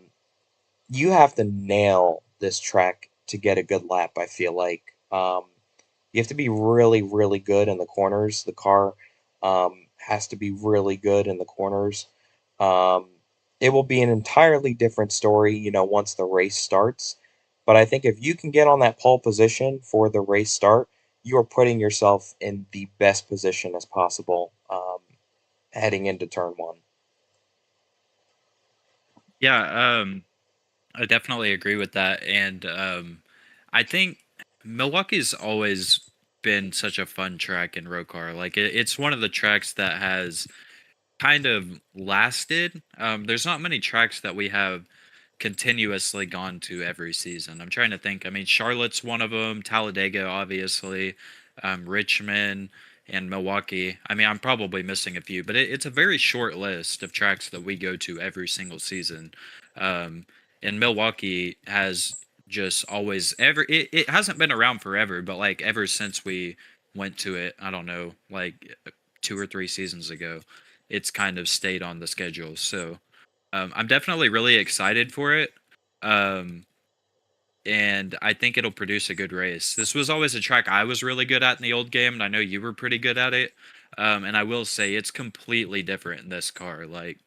you have to nail this track to get a good lap, I feel like. You have to be really, really good in the corners. The car has to be really good in the corners. Um, it will be an entirely different story, once the race starts. But I think if you can get on that pole position for the race start, you are putting yourself in the best position as possible, heading into turn one. Yeah, I definitely agree with that, and I think Milwaukee's always been such a fun track in ROCAR. Like it's one of the tracks that has kind of lasted. There's not many tracks that we have continuously gone to every season. I'm trying to think. I mean, Charlotte's one of them. Talladega, obviously. Richmond and Milwaukee. I mean, I'm probably missing a few, but it's a very short list of tracks that we go to every single season. Um, and Milwaukee has just always it hasn't been around forever, but like ever since we went to it, I don't know, like 2 or 3 seasons ago, it's kind of stayed on the schedule. So I'm definitely really excited for it. Um, and I think it'll produce a good race. This was always a track I was really good at in the old game, and I know you were pretty good at it. And I will say it's completely different in this car. Like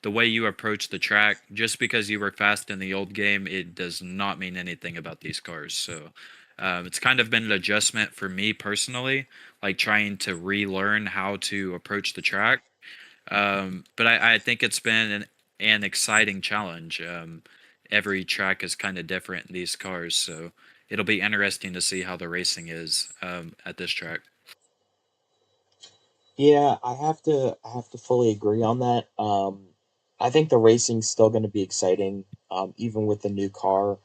the way you approach the track, just because you were fast in the old game, it does not mean anything about these cars. So it's kind of been an adjustment for me personally, like trying to relearn how to approach the track. But I think it's been an exciting challenge. Every track is kind of different in these cars, so it'll be interesting to see how the racing is at this track. Yeah, I have to fully agree on that. I think the racing's still going to be exciting, even with the new car.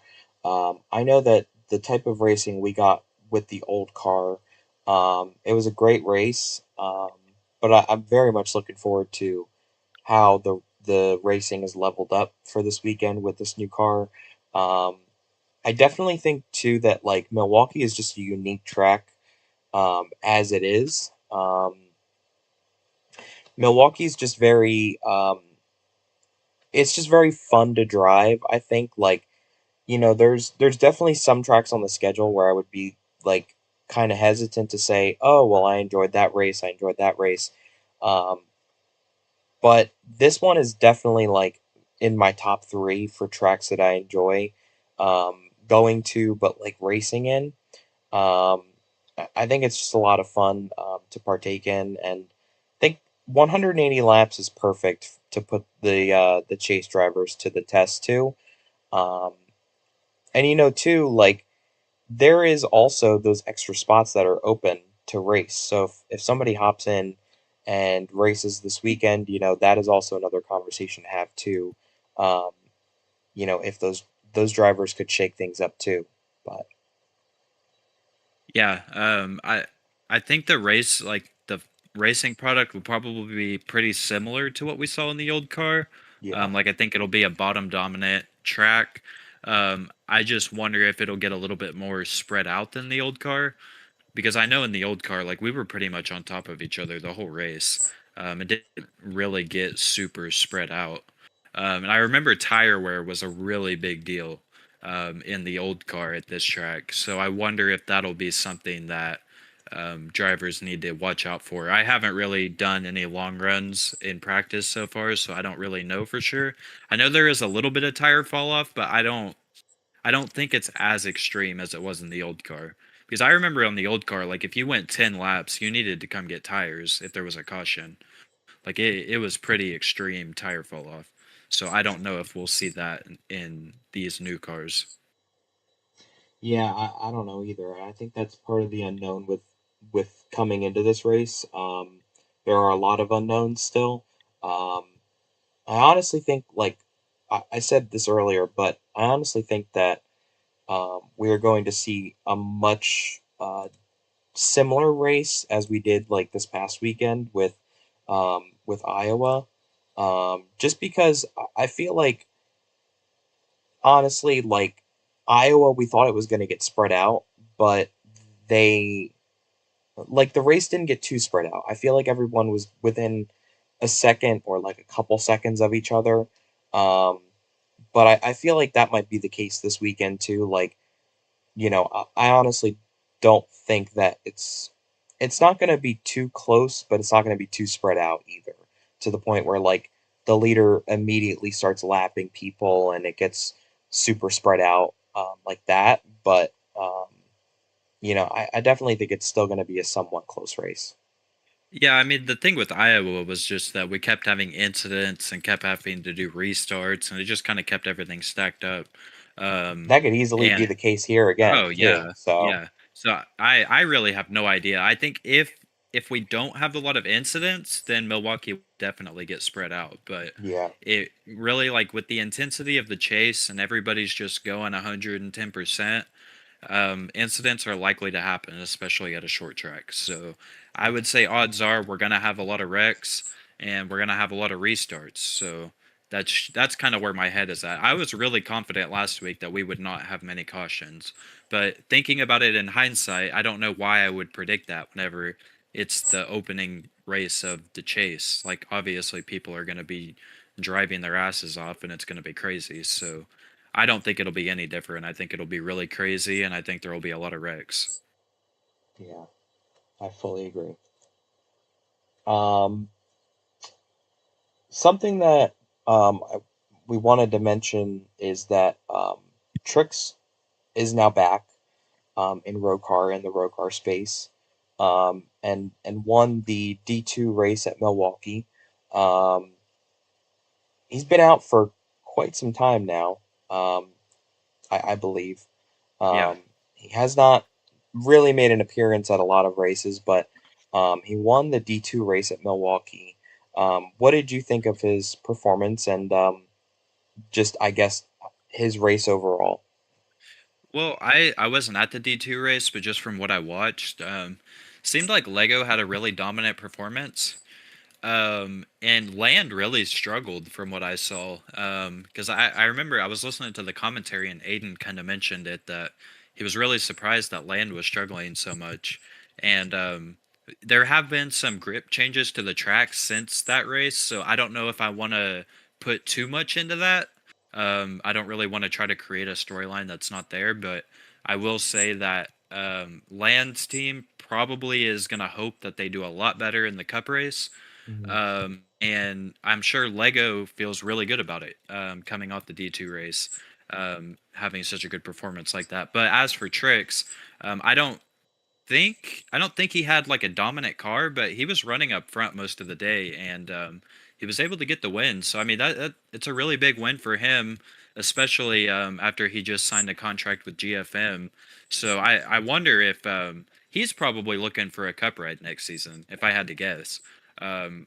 I know that the type of racing we got with the old car, it was a great race, but I'm very much looking forward to how the racing is leveled up for this weekend with this new car. Um, I definitely think too that like Milwaukee is just a unique track, as it is. Milwaukee's just very it's just very fun to drive. I think like, there's definitely some tracks on the schedule where I would be like kind of hesitant to say, "Oh, well, I enjoyed that race. I enjoyed that race." Um but this one is definitely like in my top 3 for tracks that I enjoy going to, but like racing in. Um, I think it's just a lot of fun to partake in, and I think 180 laps is perfect to put the chase drivers to the test too. Um, and too, like there is also those extra spots that are open to race. So if somebody hops in and races this weekend, that is also another conversation to have too. Um, if those drivers could shake things up too, but Yeah, I think the race, like the racing product, will probably be pretty similar to what we saw in the old car. yeah. Like I think it'll be a bottom dominant track. I just wonder if it'll get a little bit more spread out than the old car. Because I know in the old car, like we were pretty much on top of each other the whole race. It didn't really get super spread out. And I remember tire wear was a really big deal in the old car at this track. So I wonder if that'll be something that drivers need to watch out for. I haven't really done any long runs in practice so far, so I don't really know for sure. I know there is a little bit of tire fall off, but I don't think it's as extreme as it was in the old car. Because I remember on the old car, like if you went 10 laps, you needed to come get tires if there was a caution. Like it was pretty extreme tire fall off. So I don't know if we'll see that in these new cars. Yeah, I don't know either. I think that's part of the unknown with coming into this race. There are a lot of unknowns still. Um, I honestly think, like I said this earlier, but I honestly think that we are going to see a much similar race as we did like this past weekend with Iowa. Just because I feel like honestly, like Iowa, we thought it was going to get spread out, but they like the race didn't get too spread out. I feel like everyone was within a second or like a couple seconds of each other. Um, but I feel like that might be the case this weekend too. Like, I honestly don't think that it's not going to be too close, but it's not going to be too spread out either. To the point where like the leader immediately starts lapping people and it gets super spread out like that. But I definitely think it's still going to be a somewhat close race. Yeah, I mean, the thing with Iowa was just that we kept having incidents and kept having to do restarts, and it just kind of kept everything stacked up. Um, That could easily be and the case here again Oh too. yeah, So yeah. So I really have no idea. I think if we don't have a lot of incidents, then Milwaukee will definitely get spread out. But yeah, it really, like with the intensity of the chase and everybody's just going 110%, incidents are likely to happen, especially at a short track. So I would say odds are we're gonna have a lot of wrecks and we're gonna have a lot of restarts. So that's kind of where my head is at. I was really confident last week that we would not have many cautions, but thinking about it in hindsight, I don't know why I would predict that whenever it's the opening race of the chase. Like obviously people are going to be driving their asses off and it's going to be crazy. So I don't think it'll be any different. I think it'll be really crazy, and I think there will be a lot of wrecks. Yeah, I fully agree. Um, Something that we wanted to mention is that Trix is now back in ROCAR in the ROCAR space, and won the D2 race at Milwaukee. Um, he's been out for quite some time now, um, I believe. Yeah. He has not really made an appearance at a lot of races, but he won the D2 race at Milwaukee. What did you think of his performance and just, I guess, his race overall? Well, I wasn't at the D2 race, but just from what I watched, seemed like Lego had a really dominant performance. And Land really struggled from what I saw. Because I remember I was listening to the commentary and Aiden kind of mentioned it that he was really surprised that Land was struggling so much. And there have been some grip changes to the track since that race, so I don't know if I want to put too much into that. I don't really want to try to create a storyline that's not there, but I will say that Land's team probably is going to hope that they do a lot better in the cup race, Mhm. and I'm sure Lego feels really good about it, coming off the D2 race, having such a good performance like that. But as for Tricks, I don't think he had like a dominant car, but he was running up front most of the day, and he was able to get the win. So I mean that it's a really big win for him, especially after he just signed a contract with GFM. So I wonder if he's probably looking for a cup ride next season, if I had to guess.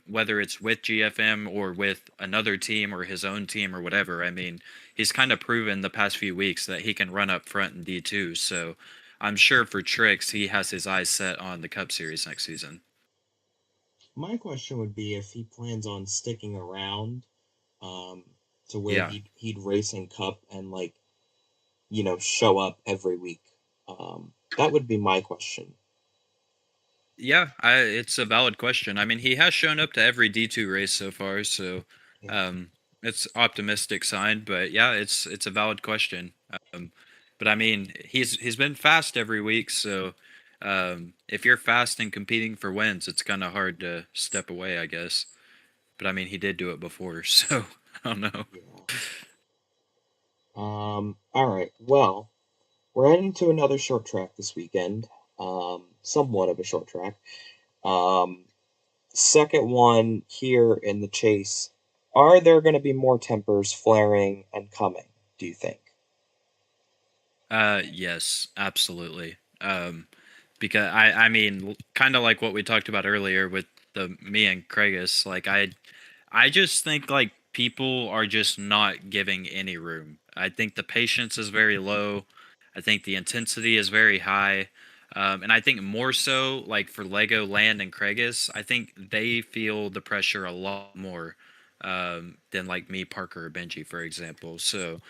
Whether it's with GFM or with another team or his own team or whatever. I mean, he's kind of proven the past few weeks that he can run up front in D2. So I'm sure for Tricks, he has his eyes set on the Cup Series next season. My question would be if he plans on sticking around um, to where Yeah. he'd race in Cup and like show up every week. That would be my question. Yeah, it's a valid question. I mean, he has shown up to every D2 race so far, so Yeah. um, it's optimistic sign. But yeah, it's a valid question. But I mean, he's been fast every week, so if you're fast and competing for wins, it's kind of hard to step away, I guess. But I mean, he did do it before, so I don't know. Yeah. All right. Well, we're heading to another short track this weekend. Somewhat of a short track. Um, Second one here in the chase. Are there going to be more tempers flaring and coming, do you think? Yes, absolutely. Because I mean, kind of like what we talked about earlier with the me and Craigus. Like I just think like people are just not giving any room. I think the patience is very low. I think the intensity is very high. And I think more so like for Lego, Land, and Craigus, I think they feel the pressure a lot more than like me, Parker, or Benji, for example. So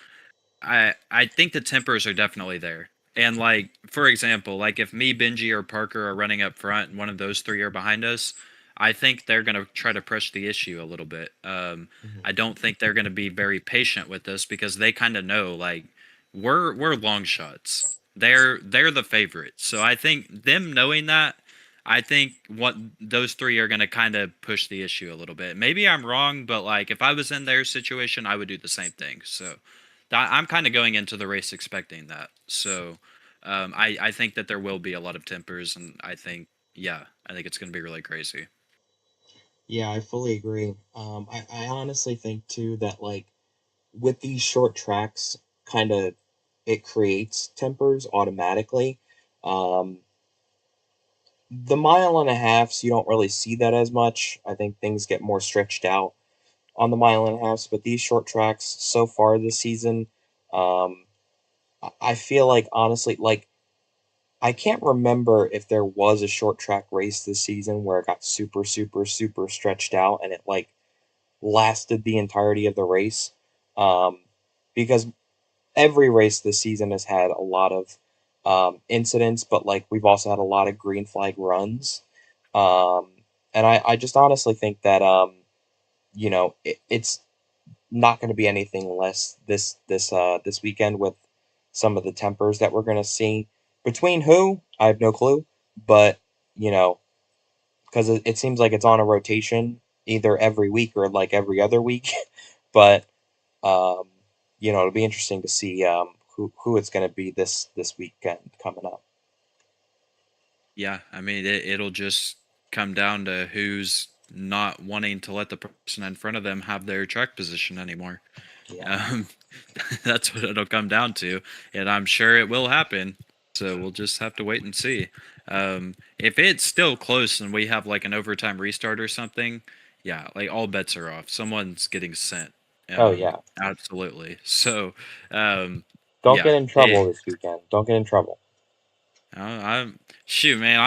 I think the tempers are definitely there. And like for example, like if me, Benji, or Parker are running up front and one of those three are behind us, I think they're gonna try to push the issue a little bit. Mhm. I don't think they're gonna be very patient with us because they kind of know like we're long shots. They're the favorites. So I think them knowing that, I think what those three are gonna kind of push the issue a little bit. Maybe I'm wrong, but like if I was in their situation, I would do the same thing. So I'm kind of going into the race expecting that. So I think that there will be a lot of tempers, and I think it's going to be really crazy. Yeah, I fully agree. I honestly think too that like with these short tracks, kind of it creates tempers automatically. Um, the mile and a halfs, you don't really see that as much. I think things get more stretched out on the mile and a halfs, but these short tracks so far this season, um, I feel like honestly, like I can't remember if there was a short track race this season where it got super, super, super stretched out and it like lasted the entirety of the race. Um, because every race this season has had a lot of incidents, but like we've also had a lot of green flag runs. Um, and I just honestly think that it's not going to be anything less this weekend with some of the tempers that we're going to see. Between who, I have no clue, but you know, because it seems like it's on a rotation either every week or like every other week. But um, it'll be interesting to see who it's going to be this weekend coming up. Yeah, I mean, it'll just come down to who's not wanting to let the person in front of them have their track position anymore. Yeah. Um, that's what it'll come down to, and I'm sure it will happen. So we'll just have to wait and see. If it's still close and we have like an overtime restart or something, yeah, like all bets are off. Someone's getting sent. Oh yeah. Absolutely. So, um, Don't yeah, get in trouble this weekend. Don't get in trouble. I'm shoot, man.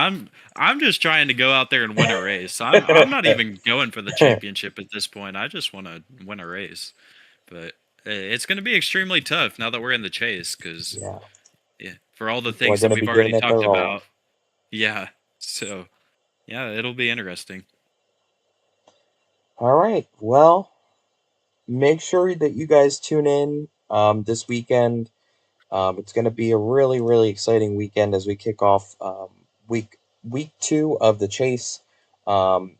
I'm just trying to go out there and win a race. I'm not even going for the championship at this point. I just want to win a race. But it's going to be extremely tough now that we're in the chase because Yeah. yeah, for all the People are things going that to we've be already giving it talked their all. about. Yeah. So yeah, it'll be interesting. All right. Well, make sure that you guys tune in this weekend. It's going to be a really, really exciting weekend as we kick off week 2 of the chase. Um,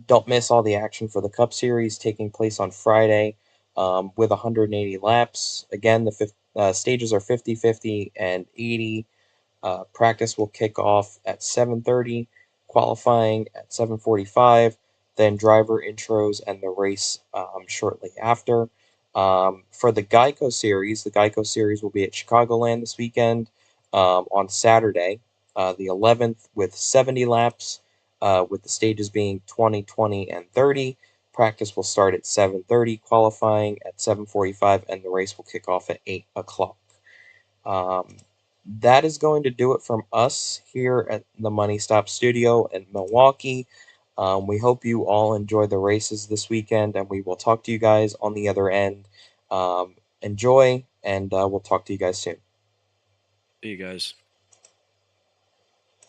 don't miss all the action for the Cup Series taking place on Friday with 180 laps. Again, the stages are 50, 50, and 80. Practice will kick off at 7:30, qualifying at 7:45, then driver intros and the race shortly after. For the Geico Series will be at Chicagoland this weekend on Saturday, the 11th, with 70 laps, with the stages being 20, 20, and 30. Practice will start at 7:30, qualifying at 7:45, and the race will kick off at 8 o'clock. Um, that is going to do it from us here at the Money Stop Studio in Milwaukee. We hope you all enjoy the races this weekend, and we will talk to you guys on the other end. Enjoy, and we'll talk to you guys soon. See you guys.